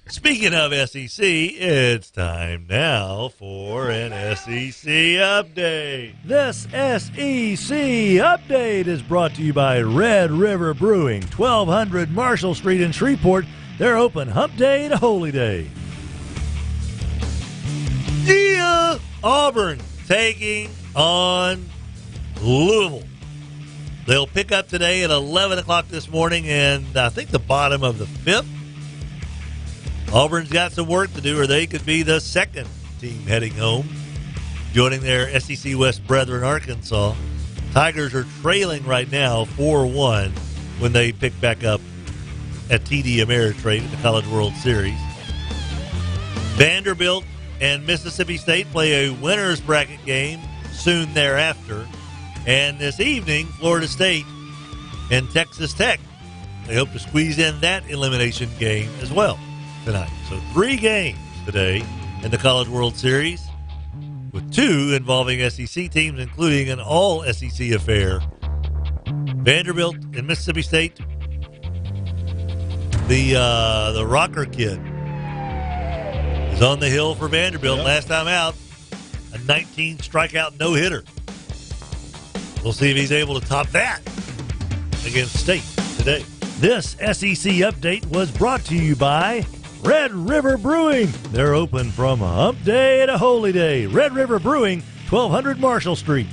Speaking of SEC, it's time now for an SEC update. This SEC update is brought to you by Red River Brewing, 1200 Marshall Street in Shreveport. They're open hump day to holy day. Yeah, Auburn taking on Louisville. They'll pick up today at 11 o'clock this morning, and I think the bottom of the fifth. Auburn's got some work to do, or they could be the second team heading home, joining their SEC West brethren, Arkansas. Tigers are trailing right now 4-1 when they pick back up at TD Ameritrade at the College World Series. Vanderbilt and Mississippi State play a winner's bracket game soon thereafter. And this evening, Florida State and Texas Tech. They hope to squeeze in that elimination game as well tonight. So 3 games today in the College World Series, with 2 involving SEC teams, including an all-SEC affair. Vanderbilt and Mississippi State. The Rocker kid is on the hill for Vanderbilt. Yep. Last time out, a 19 strikeout no-hitter. We'll see if he's able to top that against State today. This SEC update was brought to you by Red River Brewing. They're open from Hump Day to Holy Day. Red River Brewing, 1200 Marshall Street.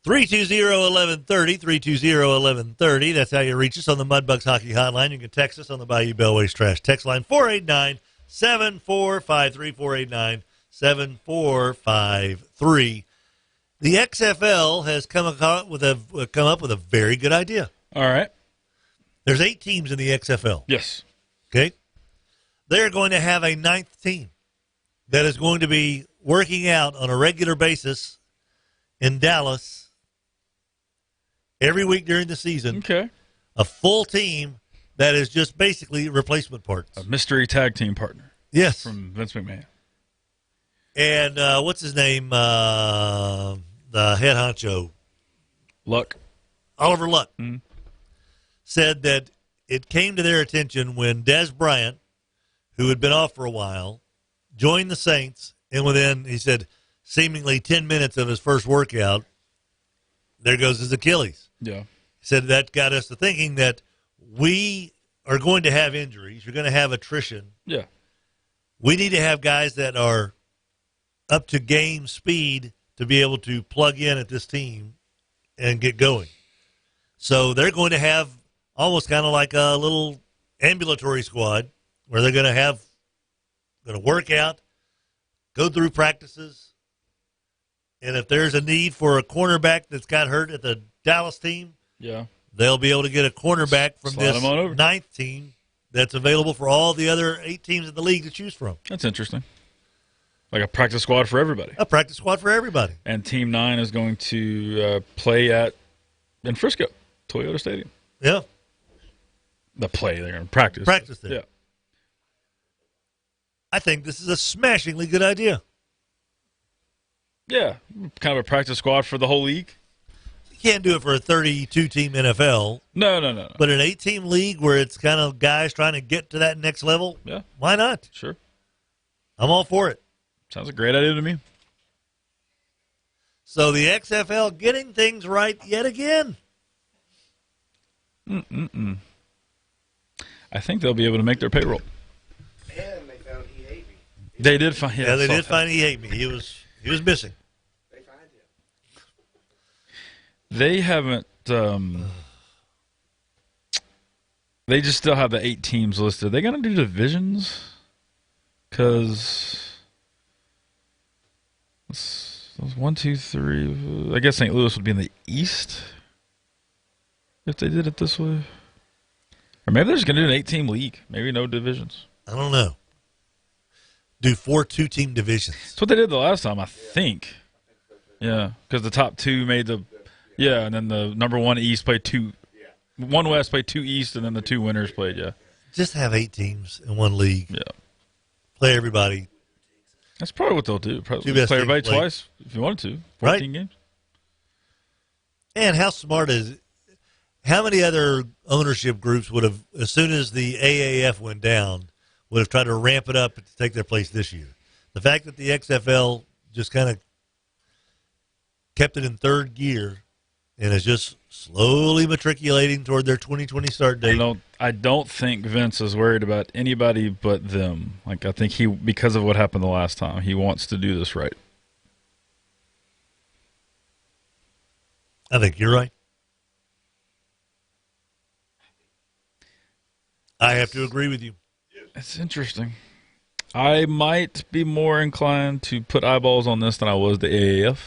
320-1130, 320-1130. That's how you reach us on the Mudbugs Hockey Hotline. You can text us on the Bayou Bellways Trash text line, 489-7453, 489-7453. The XFL has come up with a very good idea. All right. There's 8 teams in the XFL. Yes. Okay. They're going to have a 9th team that is going to be working out on a regular basis in Dallas every week during the season. Okay. A full team that is just basically replacement parts. A mystery tag team partner. Yes. From Vince McMahon. And what's his name? The head honcho. Luck. Oliver Luck. Mm-hmm. Said that it came to their attention when Des Bryant, who had been off for a while, joined the Saints, and within, he said, seemingly 10 minutes of his first workout, there goes his Achilles. Yeah. He said that got us to thinking that we are going to have injuries. You're going to have attrition. Yeah. We need to have guys that are up to game speed to be able to plug in at this team and get going. So they're going to have almost kind of like a little ambulatory squad where they're going to work out, go through practices, and if there's a need for a cornerback that's got hurt at the Dallas team, yeah, they'll be able to get a cornerback from Slide this 9th team that's available for all the other 8 teams in the league to choose from. That's interesting. Like a practice squad for everybody. A practice squad for everybody. And Team 9 is going to play in Frisco, Toyota Stadium. Yeah. They're going to practice. Practice there. Yeah. I think this is a smashingly good idea. Yeah. Kind of a practice squad for the whole league. You can't do it for a 32-team NFL. No. But an 8-team league where it's kind of guys trying to get to that next level, yeah, why not? Sure. I'm all for it. Sounds a great idea to me. So the XFL getting things right yet again. I think they'll be able to make their payroll. And they found He Hate Me. They did find. Yeah, they did find He Hate Me. He was missing. They find him. They haven't. They just still have the 8 teams listed. Are they going to do divisions? Because 1, 2, 3. I guess St. Louis would be in the East if they did it this way. Or maybe they're just going to do an 8-team league. Maybe no divisions. I don't know. Do 4 2-team divisions. That's what they did the last time, I think. Yeah, because the top 2 made the. Yeah, and then the number 1 East played 2. 1 West played 2 East, and then the 2 winners played. Yeah. Just have 8 teams in one league. Yeah. Play everybody. That's probably what they'll do. Probably Two best play everybody teams play. twice if you wanted to. 14 games. And how smart is it? How many other ownership groups would have, as soon as the AAF went down, would have tried to ramp it up to take their place this year? The fact that the XFL just kind of kept it in 3rd gear and is just slowly matriculating toward their 2020 start date. I don't think Vince is worried about anybody but them. Like, I think because of what happened the last time, he wants to do this right. I think you're right. I have to agree with you. It's interesting. I might be more inclined to put eyeballs on this than I was the AAF.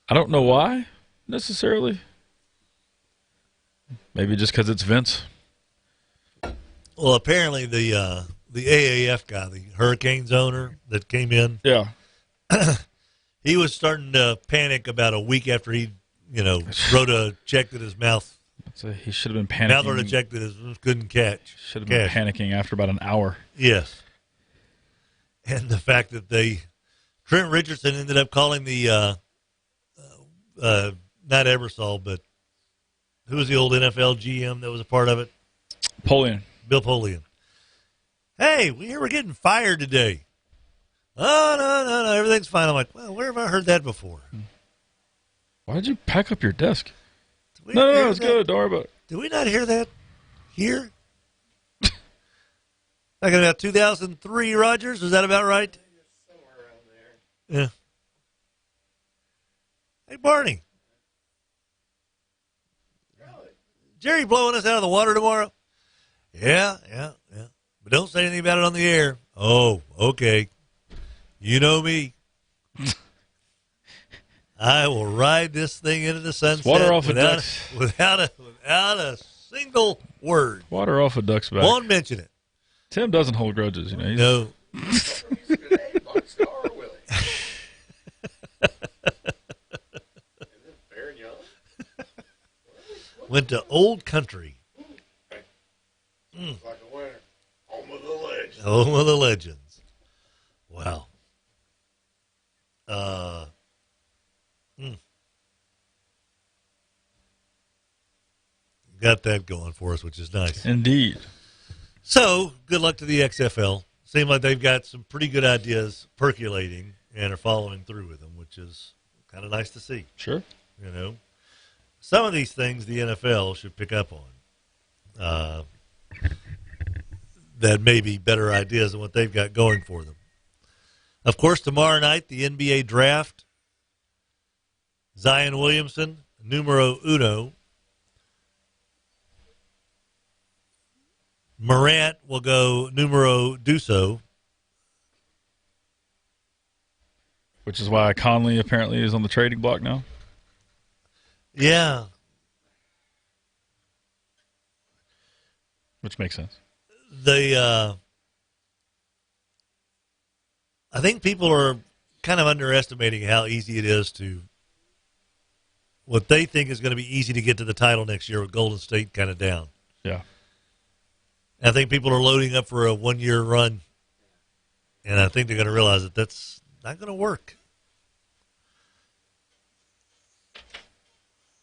I don't know why, necessarily. Maybe just because it's Vince. Well, apparently the AAF guy, the Hurricanes owner that came in, yeah, he was starting to panic about a week after he, wrote a check that his mouth So he should have been panicking. Now they're ejected as couldn't catch. Should have been panicking after about an hour. Yes. And the fact that Trent Richardson ended up calling the, not Ebersol, but who was the old NFL GM that was a part of it? Polian. Bill Polian. Hey, we hear we're getting fired today. Oh, no, everything's fine. I'm like, well, where have I heard that before? Why did you pack up your desk? No, it's good. Don't worry about it. Did we not hear that here? Back in about 2003, Rogers? Was that about right? Somewhere around there. Yeah. Hey, Barney. Jerry blowing us out of the water tomorrow? Yeah. But don't say anything about it on the air. Oh, okay. You know me. I will ride this thing into the sunset Water off without a single word. Water off a duck's back. Won't mention it. Tim doesn't hold grudges, you know. No. Went to Old Country. Like a winner. Home of the legends. Home of the legends. Wow. Got that going for us, which is nice. Indeed. So, good luck to the XFL. Seems like they've got some pretty good ideas percolating and are following through with them, which is kind of nice to see. Sure. You know, some of these things the NFL should pick up on. That may be better ideas than what they've got going for them. Of course, tomorrow night, the NBA draft. Zion Williamson, numero uno. Morant will go numero duso. Which is why Conley apparently is on the trading block now. Yeah. Which makes sense. I think people are kind of underestimating how easy it is what they think is going to be easy to get to the title next year with Golden State kind of down. Yeah. I think people are loading up for a one-year run, and I think they're going to realize that that's not going to work.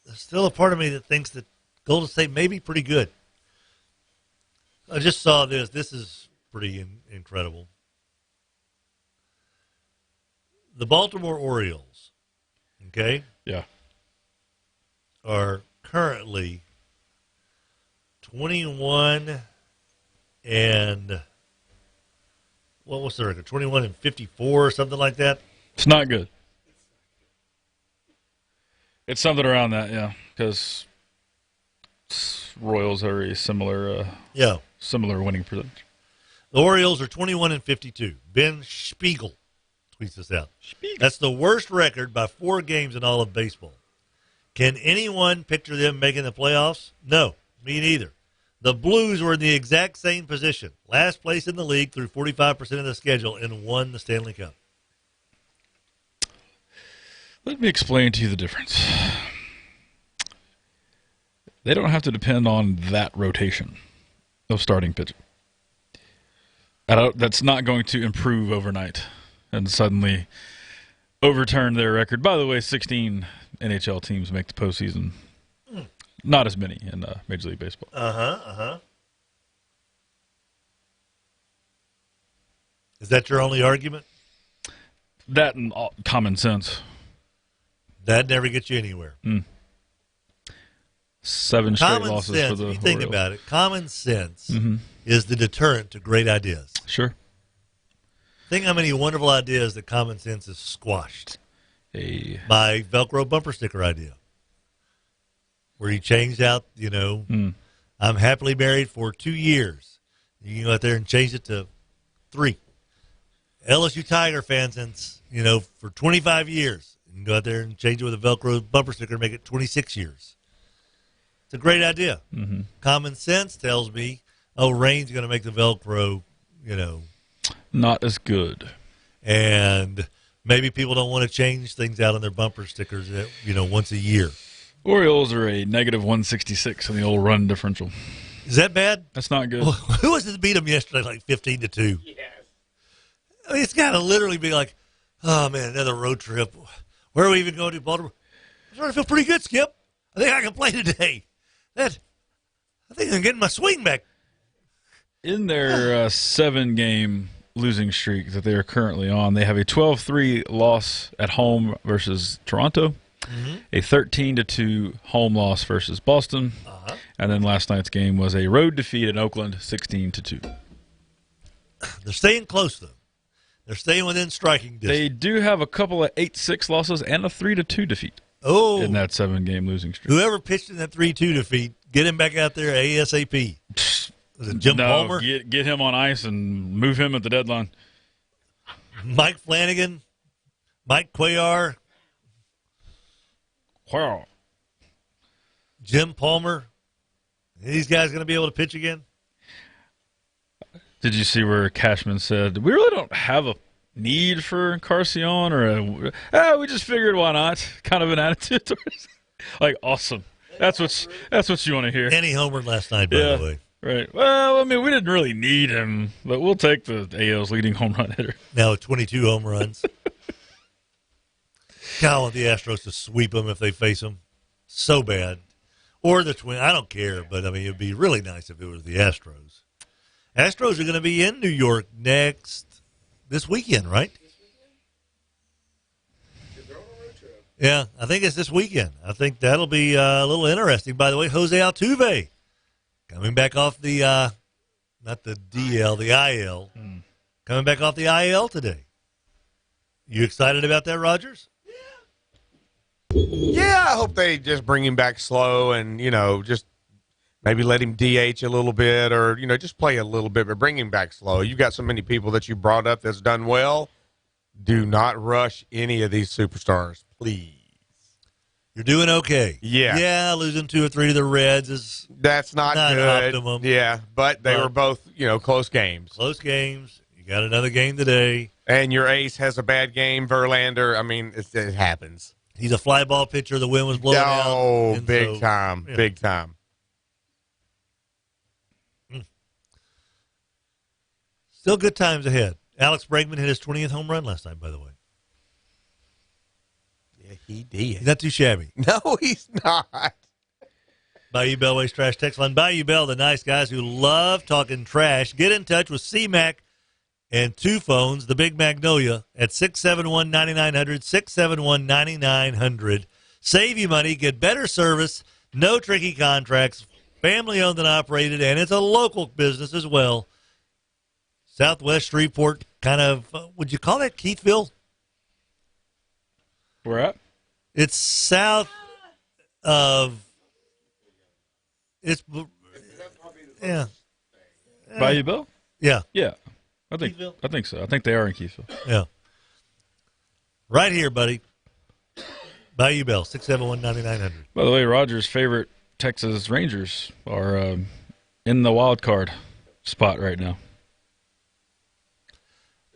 There's still a part of me that thinks that Golden State may be pretty good. I just saw this. This is pretty incredible. The Baltimore Orioles, okay? Yeah. Are currently 21 and what was the record? 21 and 54 or something like that? It's not good. It's something around that, yeah, because Royals are a similar winning percentage. The Orioles are 21 and 52. Ben Spiegel tweets this out. That's the worst record by 4 games in all of baseball. Can anyone picture them making the playoffs? No, me neither. The Blues were in the exact same position, last place in the league through 45% of the schedule, and won the Stanley Cup. Let me explain to you the difference. They don't have to depend on that rotation of starting pitching. That's not going to improve overnight and suddenly overturn their record. By the way, 16 NHL teams make the postseason. Not as many in Major League Baseball. Is that your only argument? That and common sense. That never gets you anywhere. 7 straight common losses sense, for the if you think Orioles. about it, common sense is the deterrent to great ideas. Sure. Think how many wonderful ideas that common sense has squashed. My Velcro bumper sticker idea, where you changed out, I'm happily married for 2 years. You can go out there and change it to 3. LSU Tiger fan since, for 25 years. You can go out there and change it with a Velcro bumper sticker and make it 26 years. It's a great idea. Common sense tells me, rain's going to make the Velcro, not as good. And maybe people don't want to change things out on their bumper stickers, once a year. Orioles are a negative 166 in the old run differential. Is that bad? That's not good. Who was it that beat them yesterday, like 15-2? Yes. I mean, it's got to literally be like, oh, man, another road trip. Where are we even going to? Baltimore? I'm starting to feel pretty good, Skip. I think I can play today. I think I'm getting my swing back. In their 7-game losing streak that they are currently on, they have a 12-3 loss at home versus Toronto, a 13-2 home loss versus Boston, and then last night's game was a road defeat in Oakland, 16-2. They're staying close, though. They're staying within striking distance. They do have a couple of 8-6 losses and a 3-2 defeat. Oh, in that 7-game losing streak. Whoever pitched in that 3-2 defeat, get him back out there ASAP. Was it Jim Palmer? Get him on ice and move him at the deadline. Mike Flanagan, Mike Cuellar, wow, Jim Palmer. Are these guys going to be able to pitch again? Did you see where Cashman said, we really don't have a need for Carcion we just figured why not? Kind of an attitude. Like, awesome. That's what you want to hear. And he homered last night, by the way. Right. Well, I mean, we didn't really need him, but we'll take the AL's leading home run hitter. Now with 22 home runs. God, I want the Astros to sweep them if they face them. So bad. Or the Twins. I don't care, but, I mean, it would be really nice if it was the Astros. Astros are going to be in New York this weekend, right? Yeah, I think it's this weekend. I think that'll be a little interesting. By the way, Jose Altuve coming back off the, not the DL, the IL. Coming back off the IL today. You excited about that, Rogers? Yeah, I hope they just bring him back slow and, just maybe let him DH a little bit or, just play a little bit, but bring him back slow. You've got so many people that you brought up that's done well. Do not rush any of these superstars, please. You're doing okay. Yeah. Yeah, losing 2 or 3 to the Reds is that's not good. Optimum. Yeah, but they were both, close games. Close games. You got another game today. And your ace has a bad game, Verlander. I mean, it happens. He's a fly ball pitcher. The wind was blowing out. Oh, big time. Yeah. Big time. Still good times ahead. Alex Bregman hit his 20th home run last night, by the way. Yeah, he did. He's not too shabby. No, he's not. Bayou Bellway's Trash Text Line. Bayou Bell, the nice guys who love talking trash. Get in touch with C-Mac and 2 phones, the Big Magnolia, at 671-9900, 671-9900. Save you money, get better service, no tricky contracts, family-owned and operated, and it's a local business as well. Southwest Shreveport, kind of, would you call that Keithville? Where at? It's south of, yeah. Bayou Bell? Yeah. Yeah. I think so. I think they are in Keithville. Yeah. Right here, buddy. Bayou Bell, 671-9900. By the way, Roger's favorite Texas Rangers are in the wild card spot right now.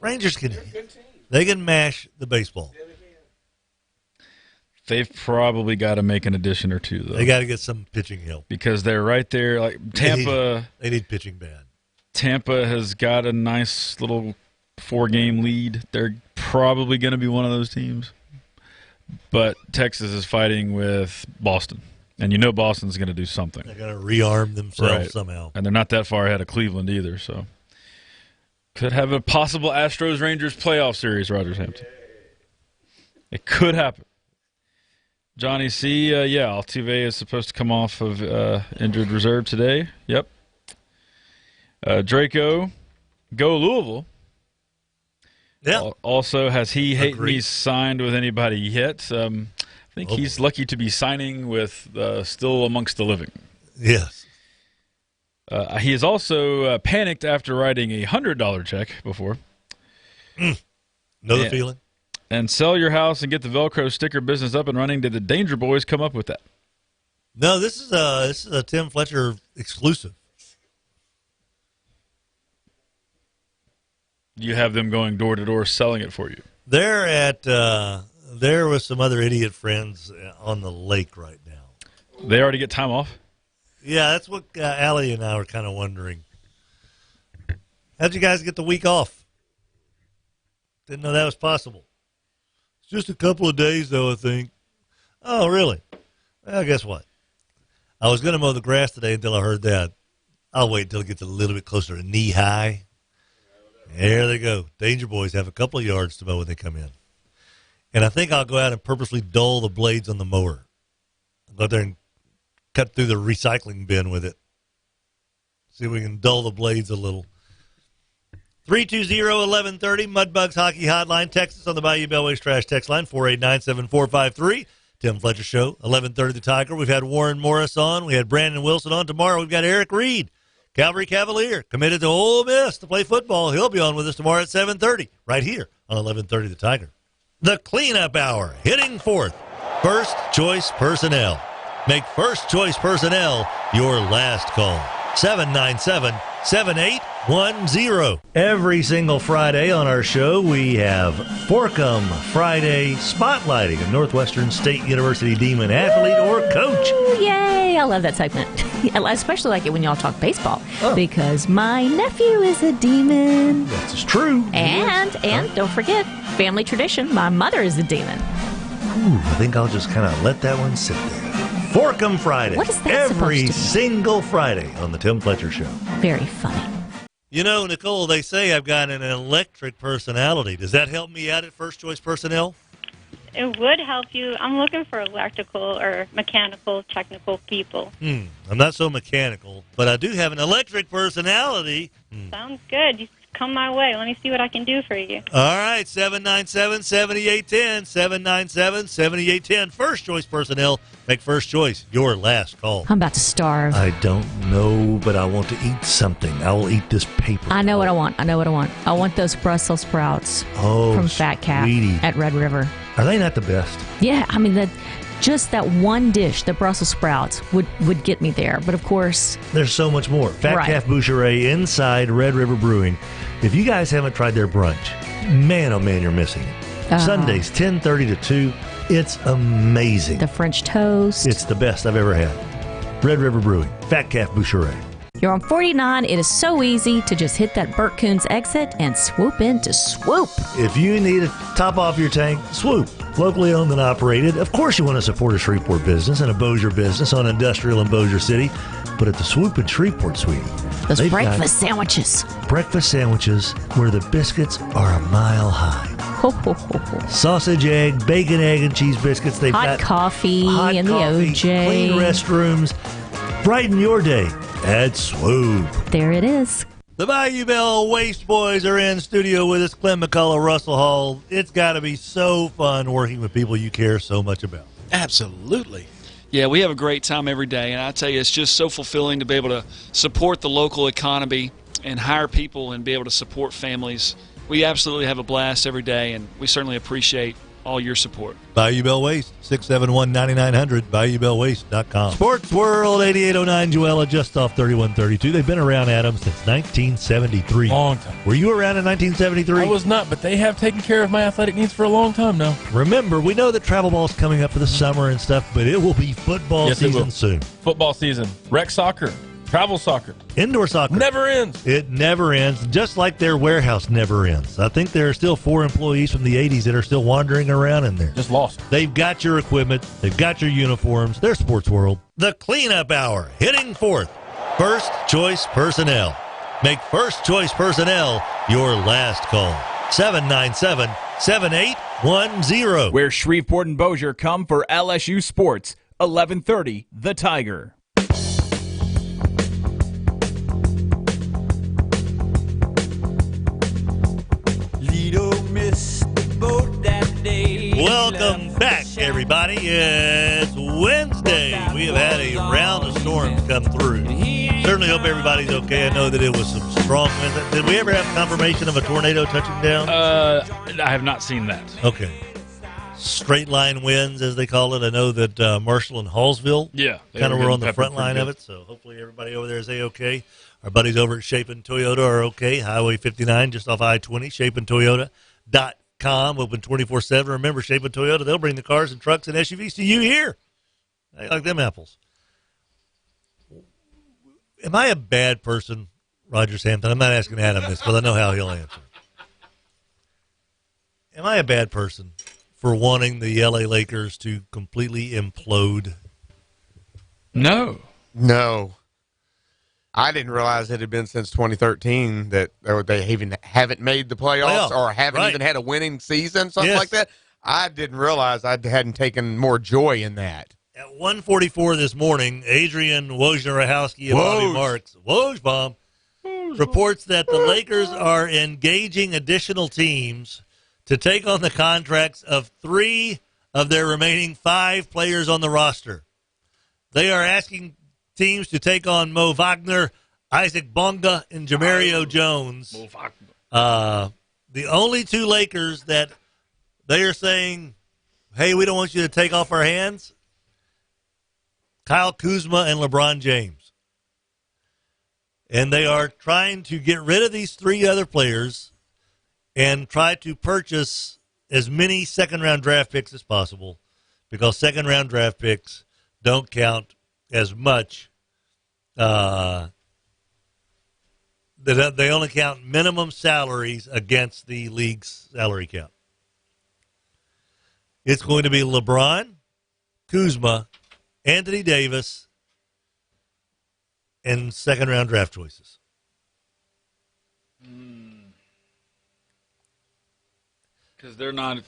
Rangers can mash the baseball. They've probably got to make an addition or two, though. They got to get some pitching help because they're right there. Like Tampa, they need pitching bad. Tampa has got a nice little 4-game lead. They're probably going to be one of those teams. But Texas is fighting with Boston, and Boston's going to do something. They're going to rearm themselves somehow, and they're not that far ahead of Cleveland either. So. Could have a possible Astros-Rangers playoff series, Rogers Hampton. It could happen. Johnny C., Altuve is supposed to come off of injured reserve today. Yep. Draco, go Louisville. Yeah. Also, has he signed with anybody yet? I think he's lucky to be signing with still amongst the living. Yes. He is also panicked after writing a $100 check before. Know the feeling. And sell your house and get the Velcro sticker business up and running. Did the Danger Boys come up with that? No, this is a Tim Fletcher exclusive. You have them going door to door selling it for you. They're at there with some other idiot friends on the lake right now. They already get time off? Yeah, that's what Allie and I were kind of wondering. How'd you guys get the week off? Didn't know that was possible. It's just a couple of days, though, I think. Oh, really? Well, guess what? I was going to mow the grass today until I heard that. I'll wait until it gets a little bit closer to knee high. There they go. Danger Boys have a couple of yards to mow when they come in. And I think I'll go out and purposely dull the blades on the mower. I'll go out there and cut through the recycling bin with it. See if we can dull the blades a little. 320-1130, Mudbugs Hockey Hotline. Text us on the Bayou Bellways Trash Text Line, 489-7453. Tim Fletcher Show, 1130 The Tiger. We've had Warren Morris on. We had Brandon Wilson on. Tomorrow we've got Eric Reed, Calvary Cavalier, committed to Ole Miss to play football. He'll be on with us tomorrow at 7:30, right here on 1130 The Tiger. The Cleanup Hour, hitting fourth. First choice personnel. Make first choice personnel your last call. 797-7810. Every single Friday on our show, we have Forkum Friday spotlighting a Northwestern State University Demon athlete or coach. Ooh, yay! I love that segment. I especially like it when y'all talk baseball because my nephew is a Demon. That's true. And don't forget, family tradition, my mother is a Demon. Ooh, I think I'll just kind of let that one sit there. Forkum Friday. What is that every supposed to single Friday on the Tim Fletcher Show. Very funny. You know, Nicole, they say I've got an electric personality. Does that help me out at First Choice Personnel? It would help you. I'm looking for electrical or mechanical, technical people. I'm not so mechanical, but I do have an electric personality. Sounds good. You come my way. Let me see what I can do for you. All right, 797-7810, 797-7810. First Choice Personnel, make First Choice your last call. I'm about to starve. I don't know, but I want to eat something. I will eat this paper. I know what I want. I want those Brussels sprouts from Fat Cap sweetie. at Red River. Are they not the best? Yeah, I mean, just that one dish, the Brussels sprouts, would get me there. But, of course... There's so much more. Fat Calf Boucherie inside Red River Brewing. If you guys haven't tried their brunch, man, oh man, you're missing it. Sundays, 10:30 to 2. It's amazing. The French toast. It's the best I've ever had. Red River Brewing, Fat Calf Boucherie. You're on 49. It is so easy to just hit that Burt Coons exit and swoop into Swoop. If you need to top off your tank, Swoop. Locally owned and operated. Of course you want to support a Shreveport business and a Bossier business on Industrial in Bossier City. But at the Swoop in Shreveport, sweetie. Those breakfast sandwiches. Breakfast sandwiches where the biscuits are a mile high. Ho, ho, ho, ho. Sausage, egg, bacon, egg, and cheese biscuits. They've hot got coffee hot and coffee, the OJ. Clean restrooms. Brighten your day at Swoop. There it is. The Bayou Bell Waste Boys are in studio with us. Clem McCullough, Russell Hall. It's got to be so fun working with people you care so much about. Absolutely. Yeah, we have a great time every day, and I tell you, it's just so fulfilling to be able to support the local economy and hire people and be able to support families. We absolutely have a blast every day, and we certainly appreciate all your support. Bayou Bell Waste, 671-9900, BayouBellWaste.com. Sports World, 8809 Joella, just off 3132. They've been around, Adam, since 1973. Long time. Were you around in 1973? I was not, but they have taken care of my athletic needs for a long time now. Remember, we know that travel ball's coming up for the summer and stuff, but it will be football season soon. Football season, rec soccer, travel soccer, indoor soccer. Never ends. It never ends, just like their warehouse never ends. I think there are still 4 employees from the 80s that are still wandering around in there. Just lost. They've got your equipment. They've got your uniforms. They're Sports World. The Cleanup Hour, hitting fourth. First Choice Personnel. Make First Choice Personnel your last call. 797-7810. Where Shreveport and Bossier come for LSU Sports. 1130 The Tiger. Welcome back, everybody. It's Wednesday. We have had a round of storms come through. Certainly hope everybody's okay. I know that it was some strong winds. Did we ever have confirmation of a tornado touching down? I have not seen that. Okay. Straight line winds, as they call it. I know that Marshall and Hallsville kind of were on the front line of it, so hopefully everybody over there is A-okay. Our buddies over at Chapin Toyota are okay. Highway 59, just off I-20, chapintoyota.com, open 24/7. Remember, Chapin Toyota, they'll bring the cars and trucks and SUVs to you here. They like them apples. Am I a bad person, Roger Sampson? I'm not asking Adam this, but I know how he'll answer. Am I a bad person for wanting the L.A. Lakers to completely implode? No. I didn't realize it had been since 2013 that they even haven't made the playoffs or haven't even had a winning season, something like that. I didn't realize I hadn't taken more joy in that. At 1:44 this morning, Adrian Wojnarowski and Bobby Marks, Woj reports that the Lakers are engaging additional teams to take on the contracts of 3 of their remaining 5 players on the roster. They are asking teams to take on Mo Wagner, Isaac Bonga, and Jamario Jones. The only 2 Lakers that they are saying, hey, we don't want you to take off our hands, Kyle Kuzma and LeBron James. And they are trying to get rid of these 3 other players and try to purchase as many second-round draft picks as possible, because second-round draft picks don't count as much. They only count minimum salaries against the league's salary cap. It's going to be LeBron, Kuzma, Anthony Davis, and second-round draft choices. Because they're not.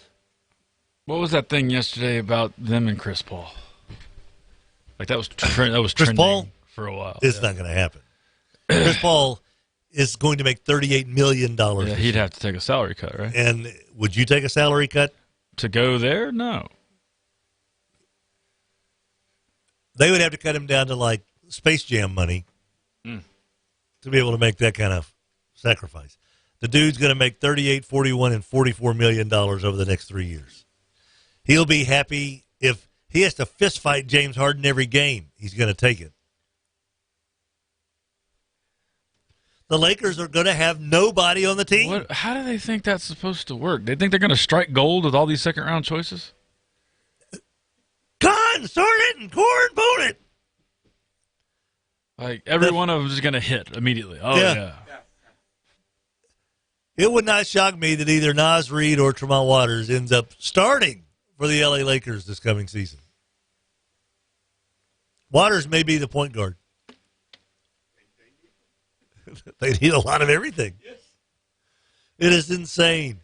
What was that thing yesterday about them and Chris Paul? Like that was Chris trending Paul for a while. It's not going to happen. Chris Paul is going to make $38 million. Yeah, he'd have to take a salary cut, right? And would you take a salary cut? To go there? No. They would have to cut him down to like Space Jam money to be able to make that kind of sacrifice. The dude's going to make $38, $41, and $44 million over the next 3 years. He'll be happy if he has to fist fight James Harden every game. He's going to take it. The Lakers are going to have nobody on the team. How do they think that's supposed to work? They think they're going to strike gold with all these second-round choices? Con, sort it, and core and bone it. Like, every one of them is going to hit immediately. Oh, yeah. It would not shock me that either Naz Reid or Tremont Waters ends up starting for the L.A. Lakers this coming season. Waters may be the point guard. They need a lot of everything. It is insane.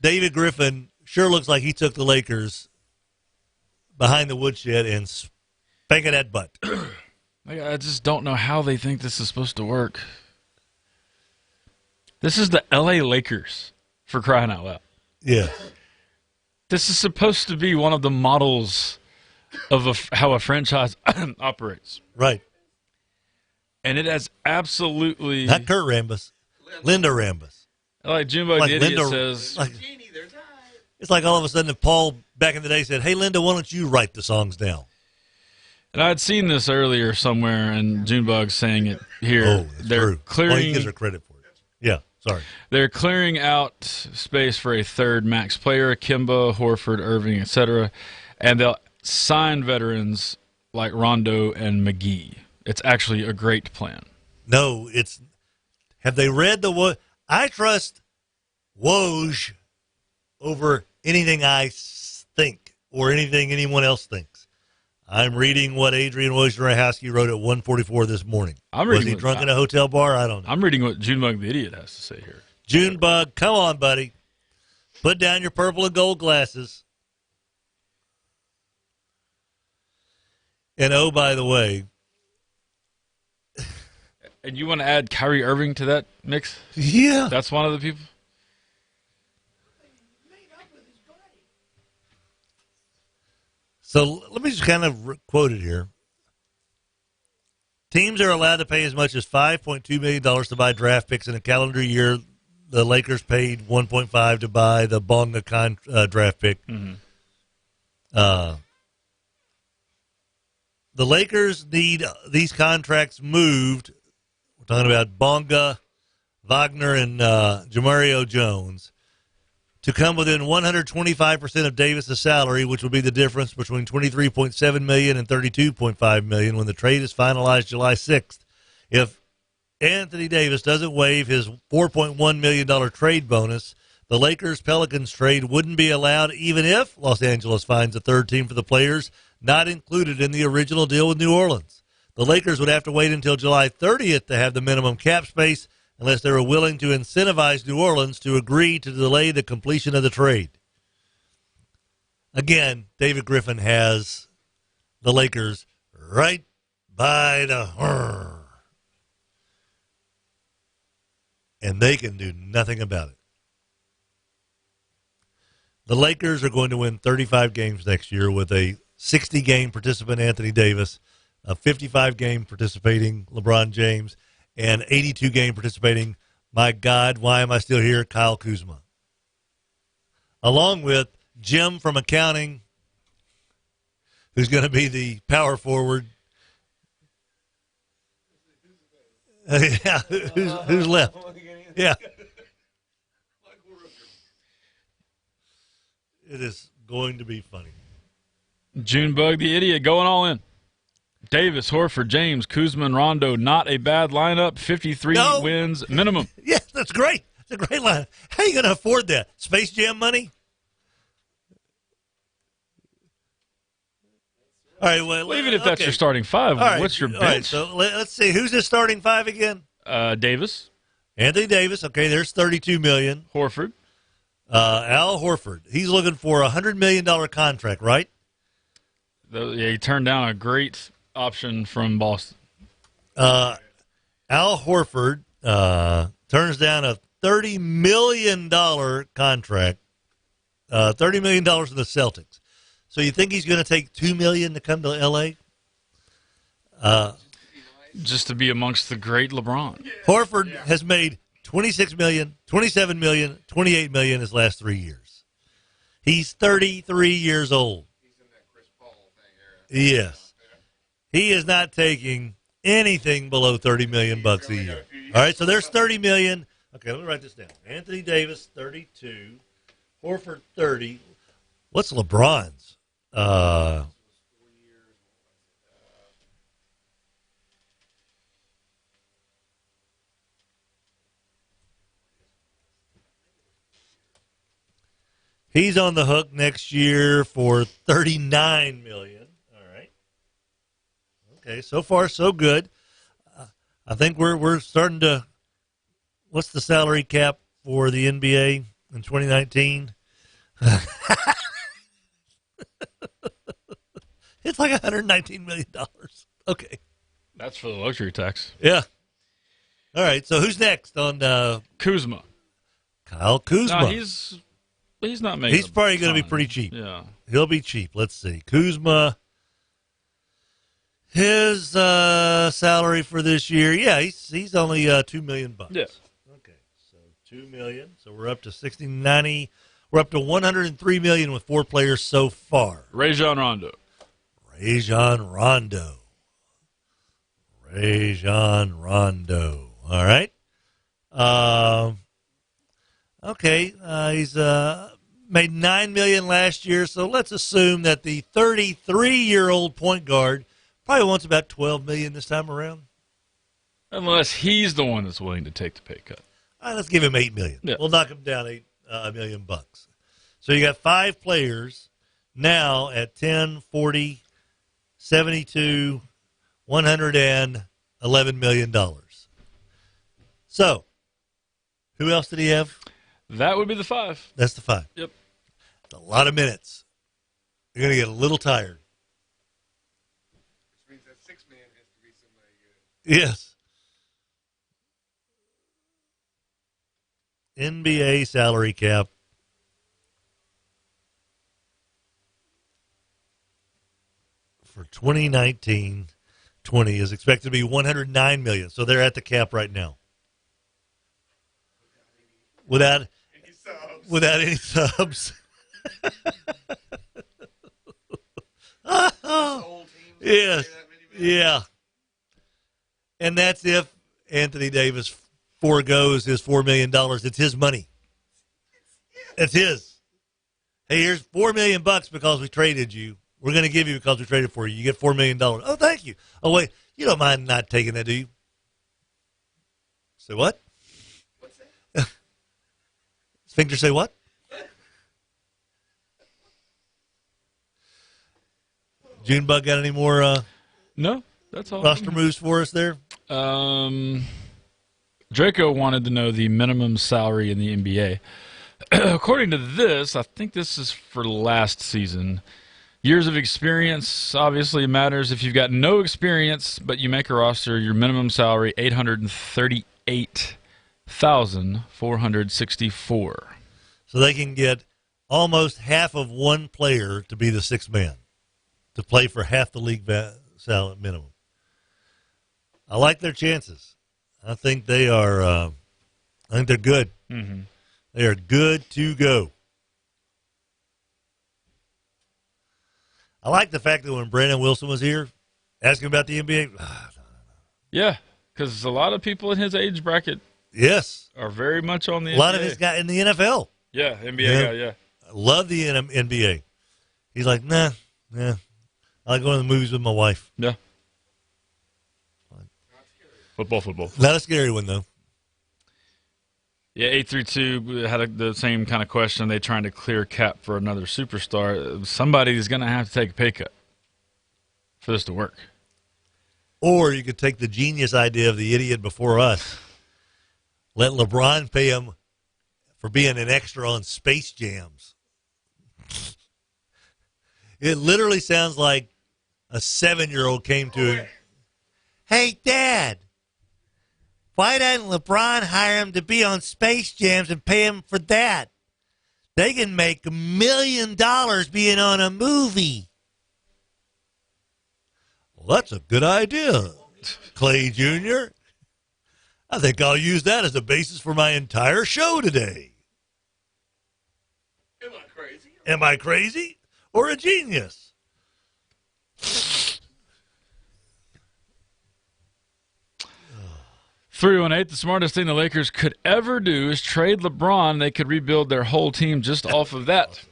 David Griffin sure looks like he took the Lakers behind the woodshed and spanking that butt. I just don't know how they think this is supposed to work. This is the L.A. Lakers, for crying out loud. Yeah. This is supposed to be one of the models of how a franchise operates. Right. And it has absolutely... Not Kurt Rambis. Linda Rambis. Like Jimbo the Idiot says... It's like all of a sudden if Paul back in the day said, hey, Linda, why don't you write the songs down? And I had seen this earlier somewhere, and Junebug's saying it here. Oh, that's They're true. clearing... He gives her credit for it. Yeah, sorry. They're clearing out space for a third max player, Kimba, Horford, Irving, etc. And they'll sign veterans like Rondo and McGee. It's actually a great plan. No, it's... Have they read the... I trust Woj over anything I think or anything anyone else thinks. I'm reading what Adrian Wojnarowski wrote at 1:44 this morning. Was he drunk in a hotel bar? I don't know. I'm reading what Junebug the Idiot has to say here. Junebug, come on, buddy. Put down your purple and gold glasses. And oh, by the way... And you want to add Kyrie Irving to that mix? Yeah. That's one of the people? So let me just kind of quote it here. Teams are allowed to pay as much as $5.2 million to buy draft picks in a calendar year. The Lakers paid $1.5 to buy the Bonga draft pick. Mm-hmm. The Lakers need these contracts moved. We're talking about Bonga, Wagner, and Jamario Jones to come within 125% of Davis' salary, which will be the difference between $23.7 million and $32.5 million when the trade is finalized July 6th. If Anthony Davis doesn't waive his $4.1 million trade bonus, the Lakers-Pelicans trade wouldn't be allowed even if Los Angeles finds a third team for the players not included in the original deal with New Orleans. The Lakers would have to wait until July 30th to have the minimum cap space unless they were willing to incentivize New Orleans to agree to delay the completion of the trade. Again, David Griffin has the Lakers right by the horn. And they can do nothing about it. The Lakers are going to win 35 games next year with a 60-game participant Anthony Davis, a 55-game participating LeBron James, and 82-game participating, my God, why am I still here, Kyle Kuzma. Along with Jim from accounting, who's going to be the power forward. Yeah, who's left? Yeah. It is going to be funny. Junebug the idiot going all in. Davis, Horford, James, Kuzma, and Rondo, not a bad lineup. 53 wins minimum. Yes, that's great. It's a great lineup. How are you going to afford that? Space Jam money? All right, well, even if that's your starting five, what's your bench? All right, so let's see. Who's his starting five again? Davis. Anthony Davis. Okay, there's $32 million. Horford. Al Horford. He's looking for a $100 million contract, right? Yeah, he turned down a great option from Boston. Al Horford turns down a $30 million contract, $30 million to the Celtics. So you think he's going to take $2 million to come to L.A.? Just to be amongst the great LeBron. Horford has made $26 million, $27 million, $28 million his last 3 years. He's 33 years old. Yes. He is not taking anything below $30 million a year. All right, so there's $30 million. Okay, let me write this down. Anthony Davis, 32. Horford, 30. What's LeBron's? He's on the hook next year for $39 million. All right. Okay, so far so good. I think we're starting to. What's the salary cap for the NBA in 2019? It's like $119 million. Okay. That's for the luxury tax. Yeah. All right, so who's next on Kuzma? Kyle Kuzma. No, he's not making. He's probably going to be pretty cheap. Yeah. He'll be cheap. Let's see. Kuzma, his salary for this year, yeah, he's only $2 million. Yeah. Okay, so $2 million. So we're up to 60, 90. We're up to $103 million with 4 players so far. Rajon Rondo. Rajon Rondo. Rajon Rondo. All right. Okay. He's made $9 million last year, so let's assume that the 33-year-old point guard probably wants about $12 million this time around. Unless he's the one that's willing to take the pay cut. All right, let's give him $8 million. Yeah. We'll knock him down $1 million. So you got 5 players now at 10, 40, 72, $111 million. So, who else did he have? That would be the 5. That's the 5. Yep. It's a lot of minutes. You're going to get a little tired. Which means that 6 man has to be somebody good. Yes. NBA salary cap. For 2019-20 is expected to be $109 million. So they're at the cap right now. Without any subs. Yes. Yeah. And that's if Anthony Davis foregoes his $4 million. It's his money. It's his. Hey, here's $4 million because we traded you. We're going to give you because we traded for you. You get $4 million. Oh, thank you. Oh, wait. You don't mind not taking that, do you? Say what? Sphincter say what? Junebug got any more No, that's all. roster moves for us there? Draco wanted to know the minimum salary in the NBA. According to this, I think this is for last season. Years of experience obviously matters. If you've got no experience but you make a roster, your minimum salary $838,464. So they can get almost half of one player to be the sixth man, to play for half the league salary minimum. I like their chances. I think they are. I think they're good. Mm-hmm. They are good to go. I like the fact that when Brandon Wilson was here, asking about the NBA. Yeah, because a lot of people in his age bracket, yes, are very much on the NBA. A lot of his guys in the NFL. Yeah, NBA guy, yeah. I love the NBA. He's like, nah. I like going to the movies with my wife. Yeah. Football. Not a scary one, though. Yeah, 832 had the same kind of question. They trying to clear cap for another superstar. Somebody's going to have to take a pay cut for this to work. Or you could take the genius idea of the idiot before us. Let LeBron pay him for being an extra on Space Jams. It literally sounds like a 7-year-old came to him. Hey, Dad, why doesn't LeBron hire him to be on Space Jams and pay him for that? They can make $1 million being on a movie. Well, that's a good idea, Clay Jr. I think I'll use that as a basis for my entire show today. Am I crazy or a genius? 318, the smartest thing the Lakers could ever do is trade LeBron. They could rebuild their whole team just off of that.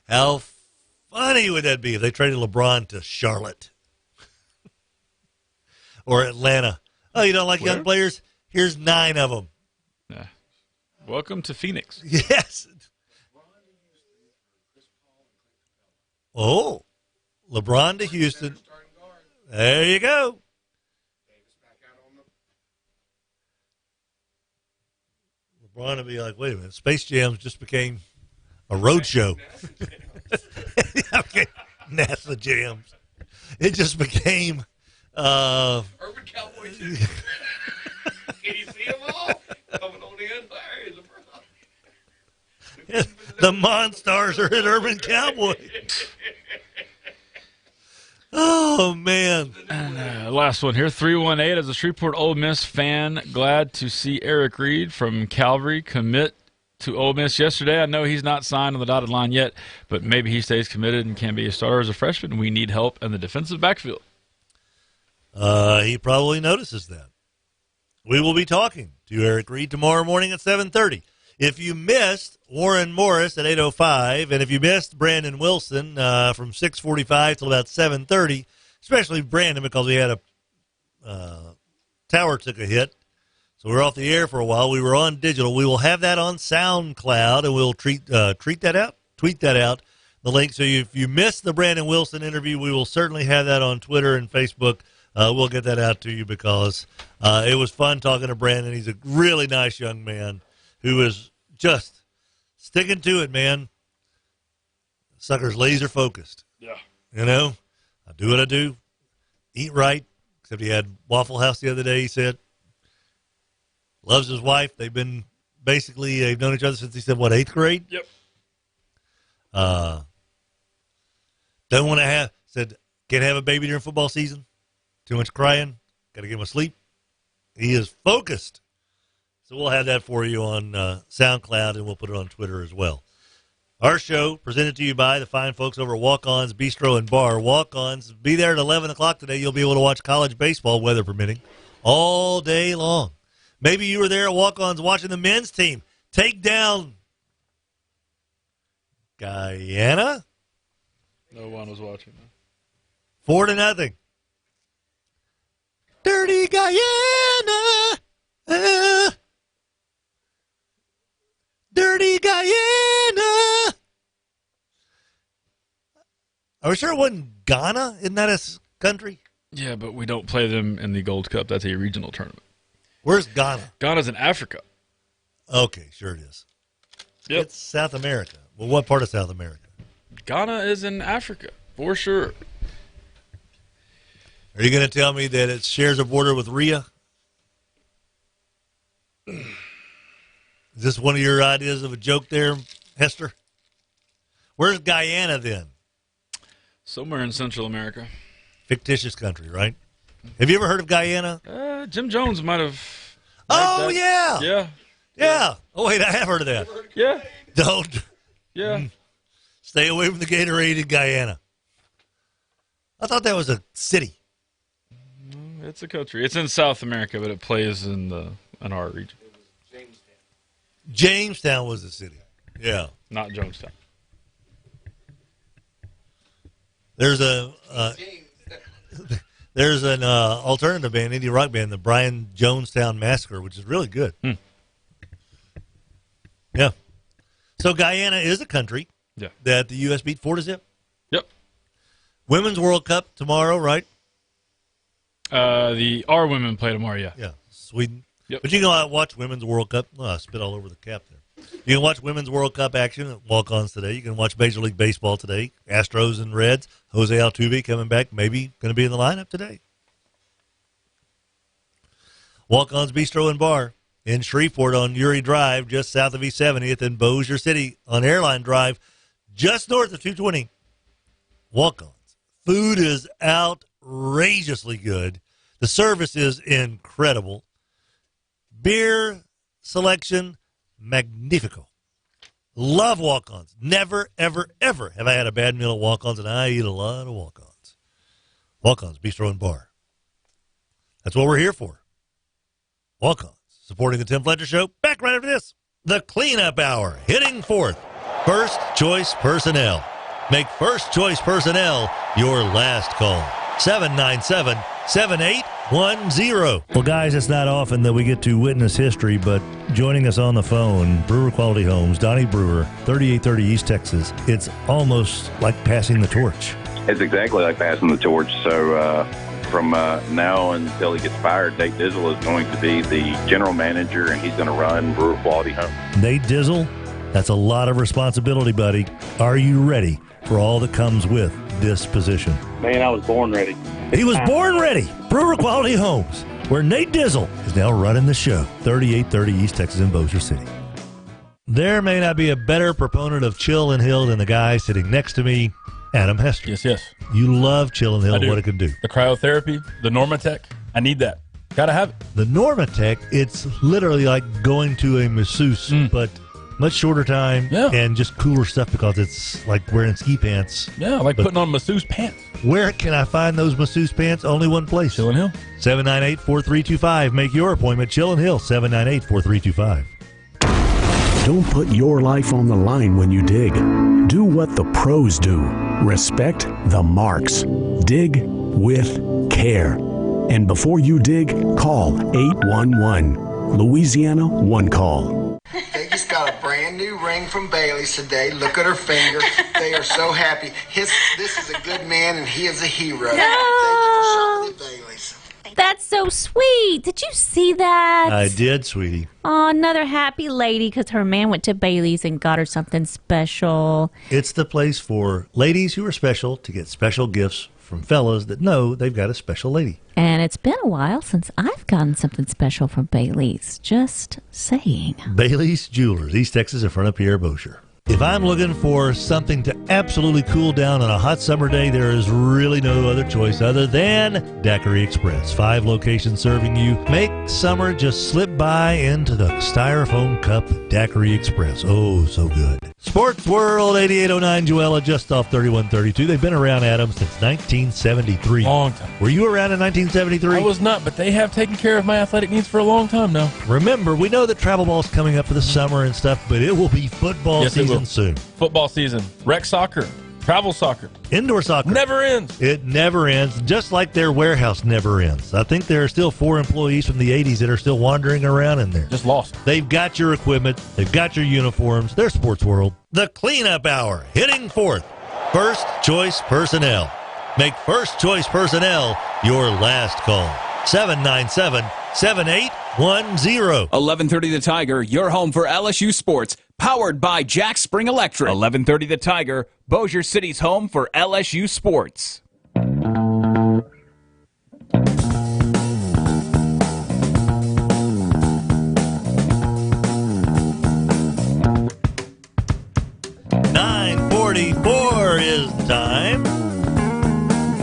How funny would that be if they traded LeBron to Charlotte or Atlanta? Oh, you don't like young players? Here's 9 of them. Yeah. Welcome to Phoenix. Yes. Oh, LeBron to Houston. There you go. LeBron would be like, wait a minute, Space Jam just became a road show. Okay, NASA Jams. It just became Urban Cowboy too. Can you see them all? Coming on in. Hey, the Monstars are at Urban Cowboy. Oh, man. And, last one here, 318. As a Shreveport Ole Miss fan, glad to see Eric Reed from Calvary commit to Ole Miss yesterday. I know he's not signed on the dotted line yet, but maybe he stays committed and can be a starter as a freshman. We need help in the defensive backfield. He probably notices that. We will be talking to Eric Reed tomorrow morning at 7:30. If you missed Warren Morris at 8:05, and if you missed Brandon Wilson from 6:45 till about 7:30, especially Brandon because we had a tower took a hit, so we were off the air for a while. We were on digital. We will have that on SoundCloud, and we'll tweet that out, the link. So if you missed the Brandon Wilson interview, we will certainly have that on Twitter and Facebook. We'll get that out to you because it was fun talking to Brandon. He's a really nice young man who is just sticking to it, man. Sucker's laser focused. Yeah. You know, I do what I do, eat right, except he had Waffle House the other day, he said. Loves his wife. They've known each other since he said, 8th grade? Yep. Don't want to can't have a baby during football season. Too much crying. Got to get him asleep. He is focused. So we'll have that for you on SoundCloud, and we'll put it on Twitter as well. Our show presented to you by the fine folks over at Walk-On's Bistro and Bar. Walk-On's, be there at 11 o'clock today. You'll be able to watch college baseball, weather permitting, all day long. Maybe you were there at Walk-On's watching the men's team take down Guyana. No one was watching. 4-0. Dirty Guyana. Dirty Guyana. Are we sure it wasn't Ghana? Isn't that a country? Yeah, but we don't play them in the Gold Cup. That's a regional tournament. Where's Ghana? Ghana's in Africa. Okay, sure it is. Yep. It's South America. Well, what part of South America? Ghana is in Africa, for sure. Are you going to tell me that it shares a border with Rhea? Is this one of your ideas of a joke there, Hester? Where's Guyana then? Somewhere in Central America. Fictitious country, right? Have you ever heard of Guyana? Jim Jones might have. Oh, that. yeah. Yeah. Oh, wait, I have heard of that. Yeah. Don't. Yeah. Stay away from the Gatorade in Guyana. I thought that was a city. It's a country. It's in South America, but it plays in our region. Jamestown was a city. Yeah. Not Jonestown. There's an alternative band, indie rock band, the Brian Jonestown Massacre, which is really good. Yeah. So Guyana is a country that the U.S. beat 4-0. Yep. Women's World Cup tomorrow, right? Our women play tomorrow, yeah. Yeah, Sweden. Yep. But you can watch Women's World Cup. Oh, I spit all over the cap there. You can watch Women's World Cup action at Walk-Ons today. You can watch Major League Baseball today. Astros and Reds. Jose Altuve coming back, maybe going to be in the lineup today. Walk-Ons Bistro and Bar in Shreveport on Uri Drive, just south of East 70th, in Bossier City on Airline Drive, just north of 220. Walk-Ons. Food is outrageously good. The service is incredible. Beer selection, magnifico. Love Walk-Ons. Never, ever, ever have I had a bad meal at Walk-Ons, and I eat a lot of Walk-Ons. Walk-Ons Bistro and Bar. That's what we're here for. Walk-Ons. Supporting the Tim Fletcher Show. Back right after this. The Cleanup Hour. Hitting fourth. First Choice Personnel. Make First Choice Personnel your last call. 797-7810. Well, guys, it's not often that we get to witness history, but joining us on the phone, Brewer Quality Homes, Donnie Brewer, 3830 East Texas. It's almost like passing the torch. It's exactly like passing the torch. So from now until he gets fired, Nate Dizzle is going to be the general manager, and he's going to run Brewer Quality Homes. Nate Dizzle, that's a lot of responsibility, buddy. Are you ready for all that comes with this position? Man, I was born ready. He was born ready. Brewer Quality Homes, where Nate Dizzle is now running the show. 3830 East Texas in Bossier City. There may not be a better proponent of Chill and Hill than the guy sitting next to me, Adam Hester. Yes. You love Chill and Hill and what it can do. The cryotherapy, the Normatec, I need that. Gotta have it. The Normatec, it's literally like going to a masseuse, but much shorter time and just cooler stuff because it's like wearing ski pants. Yeah, like putting on masseuse pants. Where can I find those masseuse pants? Only one place. Chill and Hill. 798-4325. Make your appointment. Chill and Hill, 798-4325. Don't put your life on the line when you dig. Do what the pros do. Respect the marks. Dig with care. And before you dig, call 811. Louisiana One Call. Peggy's got a brand new ring from Bailey's today. Look at her finger. They are so happy. This is a good man, and he is a hero. Thank you for shopping at Bailey's. That's so sweet. Did you see that? I did, sweetie. Oh, another happy lady because her man went to Bailey's and got her something special. It's the place for ladies who are special to get special gifts from fellas that know they've got a special lady. And it's been a while since I've gotten something special from Bailey's. Just saying. Bailey's Jewelers, East Texas in front of Pierre Bossier. If I'm looking for something to absolutely cool down on a hot summer day, there is really no other choice other than Daiquiri Express. 5 locations serving you. Make summer just slip by into the styrofoam cup Daiquiri Express. Oh, so good. Sports World 8809 Joella, just off 3132. They've been around, Adam, since 1973. Long time. Were you around in 1973? I was not, but they have taken care of my athletic needs for a long time now. Remember, we know that travel ball's coming up for the summer and stuff, but it will be football season soon. Football season. Rec soccer. Travel soccer. Indoor soccer. Never ends. It never ends, just like their warehouse never ends. I think there are still 4 employees from the 80s that are still wandering around in there. Just lost. They've got your equipment. They've got your uniforms. They're Sports World. The Cleanup Hour, hitting fourth. First Choice Personnel. Make First Choice Personnel your last call. 797-7810. 1130 The Tiger, your home for LSU sports, powered by Jack Spring Electric. 1130 The Tiger, Bossier City's home for LSU sports. .44 is the time.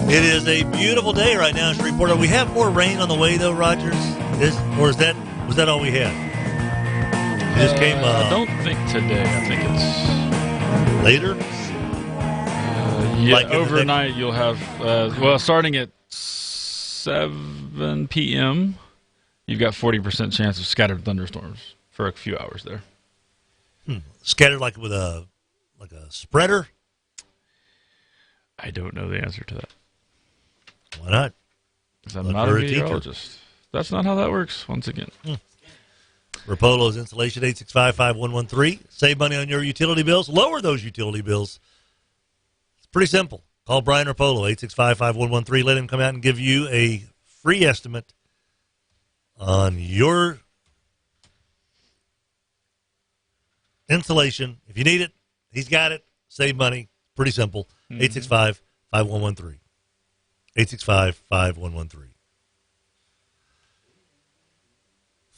It is a beautiful day right now in Shreveport. We have more rain on the way, though, Rogers? Was that all we had? It just came. I don't think today. I think it's later. Yeah, like overnight you'll have. Starting at 7 p.m., you've got 40% chance of scattered thunderstorms for a few hours there. Scattered like with a spreader. I don't know the answer to that. Why not? Because I'm not a meteorologist. That's not how that works, once again. Rapolo's Insulation, 865-5113. Save money on your utility bills. Lower those utility bills. It's pretty simple. Call Brian Rapolo, 865-5113. Let him come out and give you a free estimate on your insulation. If you need it, he's got it. Save money. Pretty simple. 865-5113. 865-5113.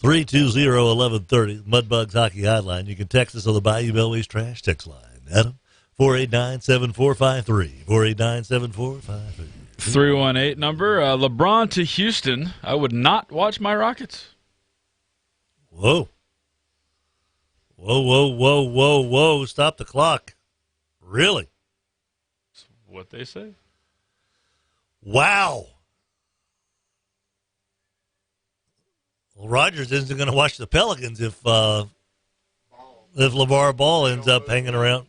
320-1130, Mudbugs Hockey Hotline. You can text us on the Bayou Bellways Trash text line. Adam, 489-7453. 489-7453. 318 number. LeBron to Houston. I would not watch my Rockets. Whoa. Whoa. Stop the clock. Really? That's what they say. Wow. Well, Rogers isn't going to watch the Pelicans if LeVar Ball ends up hanging around.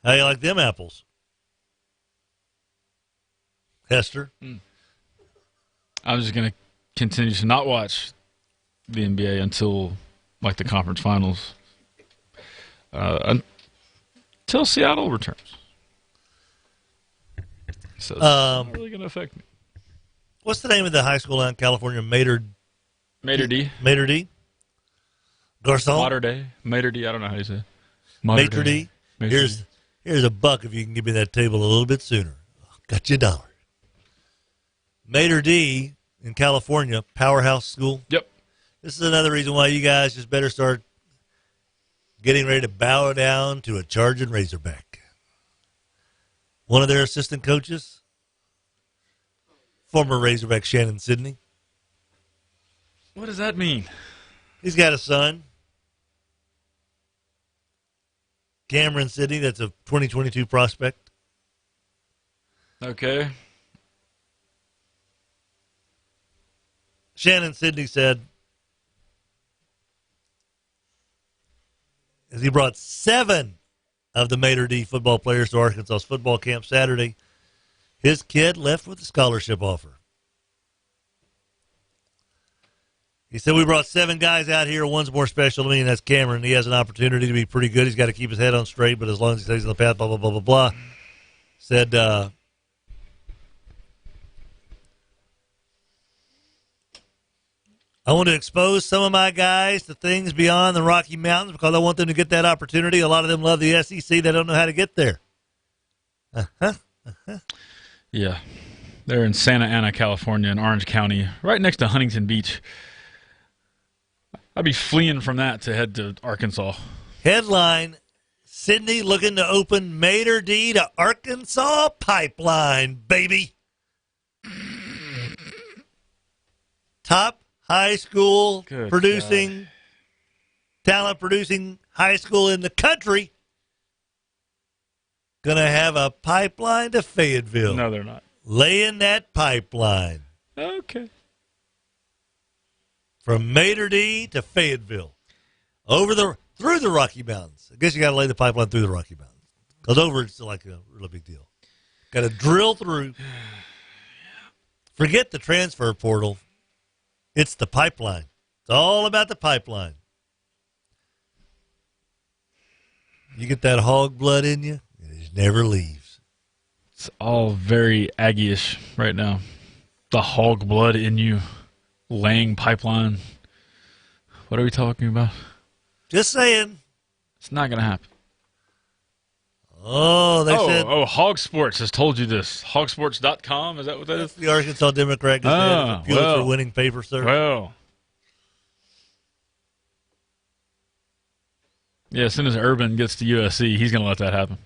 How you like them apples, Hester? I'm just going to continue to not watch the NBA until like the conference finals, until Seattle returns. So it's not really going to affect me. What's the name of the high school out in California? Mater D. Garcon? Mater D. Mater D. I don't know how you say it. Mater D. Here's a buck if you can give me that table a little bit sooner. Got you $1. Mater D in California, powerhouse school. Yep. This is another reason why you guys just better start getting ready to bow down to a charging Razorback. One of their assistant coaches, former Razorback Shannon Sidney. What does that mean? He's got a son, Cameron Sidney, that's a 2022 prospect. Okay. Shannon Sidney said, as he brought 7 of the Mater D football players to Arkansas's football camp Saturday, his kid left with a scholarship offer. He said, we brought 7 guys out here. One's more special to me, and that's Cameron. He has an opportunity to be pretty good. He's got to keep his head on straight, but as long as he stays on the path, blah, blah, blah, blah, blah. Said, I want to expose some of my guys to things beyond the Rocky Mountains because I want them to get that opportunity. A lot of them love the SEC. They don't know how to get there. Yeah. They're in Santa Ana, California, in Orange County, right next to Huntington Beach. I'd be fleeing from that to head to Arkansas. Headline, Sydney looking to open Mater D to Arkansas pipeline, baby. Top high school talent producing high school in the country. Going to have a pipeline to Fayetteville. No, they're not. Laying that pipeline. Okay. From Mater D to Fayetteville. Over the through the Rocky Mountains. I guess you got to lay the pipeline through the Rocky Mountains. Because over it's like a really big deal. Got to drill through. Forget the transfer portal. It's the pipeline. It's all about the pipeline. You get that hog blood in you, it just never leaves. It's all very Aggie-ish right now. The hog blood in you, laying pipeline. What are we talking about? Just saying. It's not going to happen. Oh, they said. Oh, Hog Sports has told you this. Hogsports.com, is that what that is? The Arkansas Democrat just had a Pulitzer winning paper, sir. Well. Yeah, as soon as Urban gets to USC, he's going to let that happen.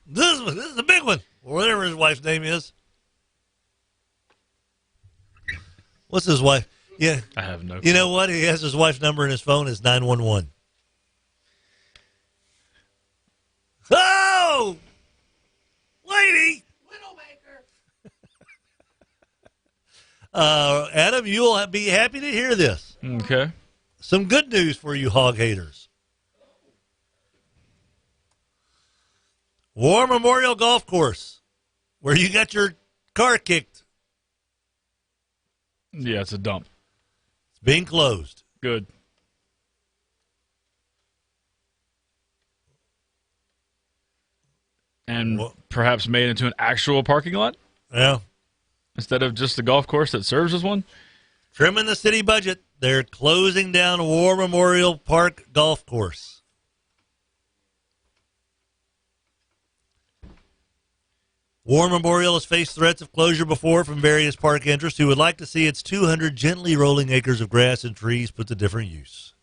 This is the big one. Or whatever his wife's name is. What's his wife? Yeah. I have no clue. You know what? He has his wife's number in his phone. It's 911. Oh! Lady! Adam, you'll be happy to hear this. Okay. Some good news for you hog haters. War Memorial Golf Course, where you got your car kicked. Yeah, it's a dump. It's being closed. Good. And perhaps made into an actual parking lot? Yeah. Instead of just a golf course that serves as one? Trimming the city budget. They're closing down War Memorial Park Golf Course. War Memorial has faced threats of closure before from various park interests who would like to see its 200 gently rolling acres of grass and trees put to different use.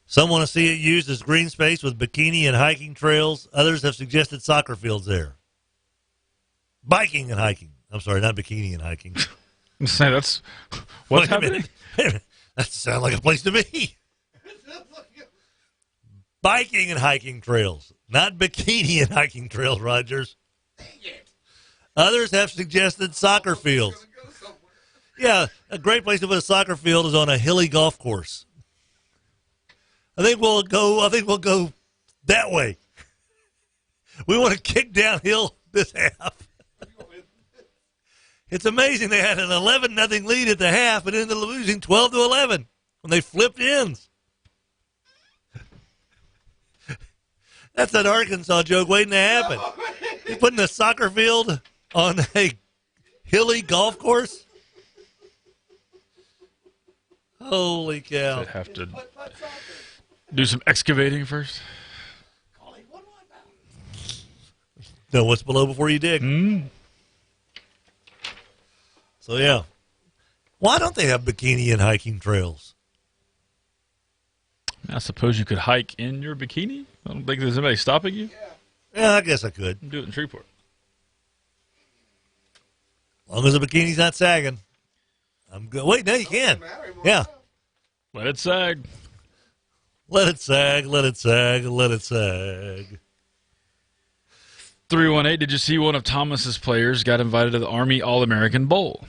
Some want to see it used as green space with bikini and hiking trails. Others have suggested soccer fields there. Biking and hiking. I'm sorry, not bikini and hiking. Say that's what's happening. That sounds like a place to be. Biking and hiking trails, not bikini and hiking trails, Rogers. Others have suggested soccer fields. Yeah, a great place to put a soccer field is on a hilly golf course. I think we'll go that way. We want to kick downhill this half. It's amazing they had an 11-0 lead at the half and ended up losing 12-11 when they flipped ends. That's an Arkansas joke waiting to happen. You're putting a soccer field on a hilly golf course? Holy cow. I'd have to do some excavating first. Know what's below before you dig. So, yeah. Why don't they have bikini and hiking trails? I suppose you could hike in your bikini. I don't think there's anybody stopping you. Yeah, I guess I could. Do it in Shreveport. As long as the bikini's not sagging. I'm good. Wait, no, you can. Yeah. Let it sag. Let it sag, let it sag, let it sag. 318, did you see one of Thomas's players got invited to the Army All-American Bowl?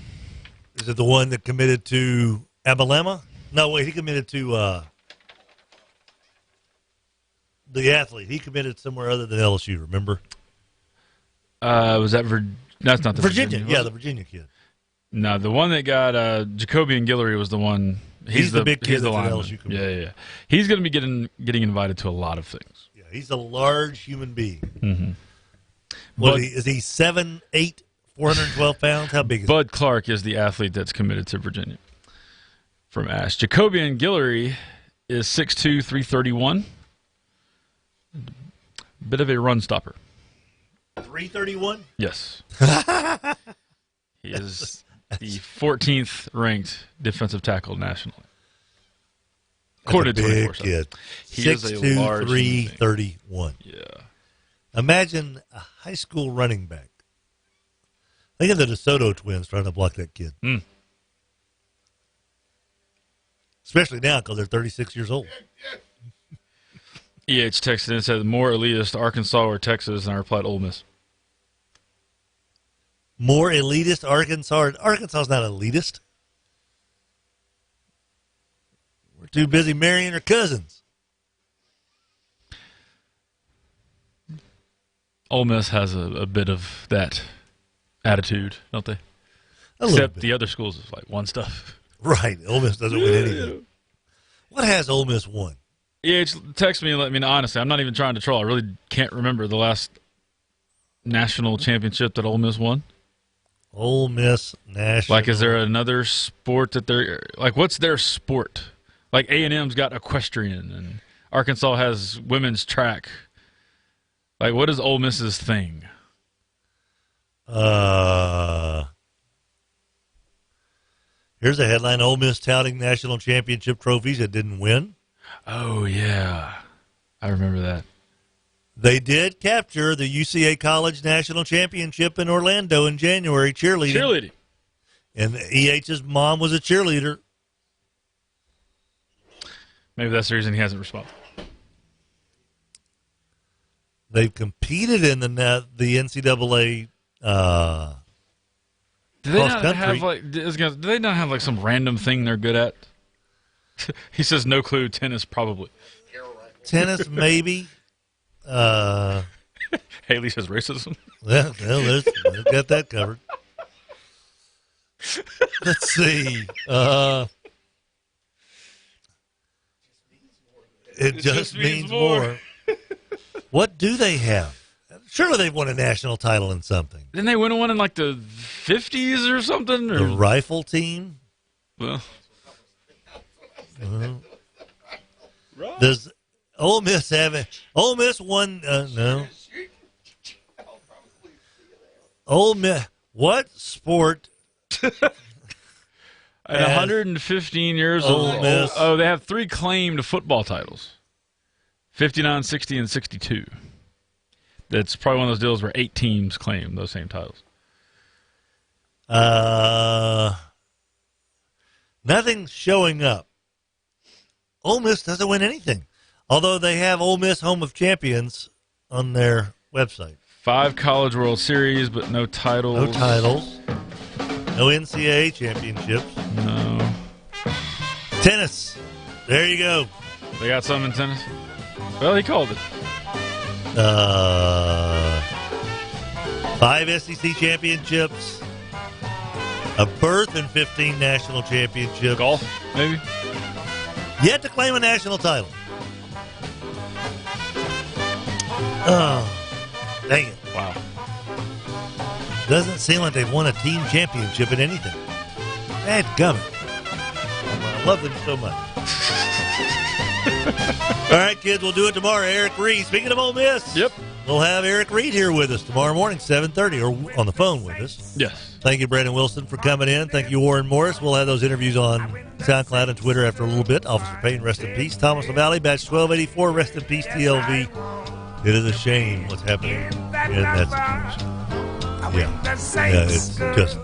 Is it the one that committed to Alabama? No, wait, he committed to the athlete. He committed somewhere other than LSU, remember? Was that that's not the Virginia? Yeah, the Virginia kid. No, the one that got Jacoby and Guillory was the one. He's the big kid he's the that's an lineman. LSU committed. Yeah. He's going to be getting invited to a lot of things. Yeah, he's a large human being. Mm-hmm. What is he 7'8", 412 pounds? How big is Bud Clark is the athlete that's committed to Virginia from Ash. Jacoby and Guillory is 6'2", 331. Bit of a run stopper. 331? Yes. He is the 14th ranked defensive tackle nationally. According to big kid. He is a large 331. Yeah. Imagine a high school running back. Think of the DeSoto twins trying to block that kid. Especially now because they're 36 years old. EH texted in and said, more elitist Arkansas or Texas, and I replied, Ole Miss. More elitist Arkansas? Arkansas's not elitist. too busy marrying her cousins. Ole Miss has a bit of that attitude, don't they? A little Except bit. the other schools is like won stuff. Right. Ole Miss doesn't win anything. What has Ole Miss won? Yeah, text me and let me know. Honestly, I'm not even trying to troll. I really can't remember the last national championship that Ole Miss won. Ole Miss national. Like, is there another sport that they're like? What's their sport? Like A&M's got equestrian, and Arkansas has women's track. Like, what is Ole Miss's thing? Here's a headline: Ole Miss touting national championship trophies it didn't win. Oh yeah, I remember that. They did capture the UCA College National Championship in Orlando in January cheerleading. And EH's mom was a cheerleader. Maybe that's the reason he hasn't responded. They've competed in the NCAA Do they cross not country. have like? Do they not have like some random thing they're good at? He says no clue. Tennis probably. Tennis maybe. Haley says racism. Well, they've got that covered. Let's see. It just means more. What do they have? Surely they've won a national title in something. Didn't they win one in like the 50s or something? Or? The rifle team? Well. Does Ole Miss have it? Ole Miss won, no. Ole Miss, what sport? At 115 years Ole old. Miss. Oh, they have 3 claimed football titles. 59, 60, and 62. That's probably one of those deals where 8 teams claim those same titles. Nothing's showing up. Ole Miss doesn't win anything. Although they have Ole Miss Home of Champions on their website. 5 College World Series, but no titles. No titles. No NCAA championships. No. Tennis. There you go. They got some in tennis? Well, he called it. 5 SEC championships. A berth in 15 national championships. Golf, maybe? Yet to claim a national title. Oh, dang it. Wow. Doesn't seem like they've won a team championship in anything. Dadgummit. I love them so much. All right, kids, we'll do it tomorrow. Eric Reed. Speaking of Ole Miss, yep, we'll have Eric Reed here with us tomorrow morning, 7:30, or on the phone with us. Yes. Thank you, Brandon Wilson, for coming in. Thank you, Warren Morris. We'll have those interviews on SoundCloud and Twitter after a little bit. Officer Payne, rest in peace. Thomas LaValle, batch 1284, rest in peace, TLV. It is a shame what's happening in that situation. Yeah, it's just...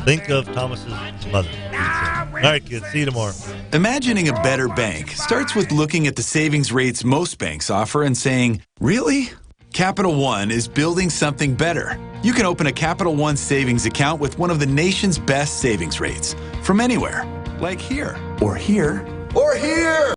Think of Thomas's mother. All right, kids. See you tomorrow. Imagining a better bank starts with looking at the savings rates most banks offer and saying, really? Capital One is building something better. You can open a Capital One savings account with one of the nation's best savings rates from anywhere, like here, or here, or here.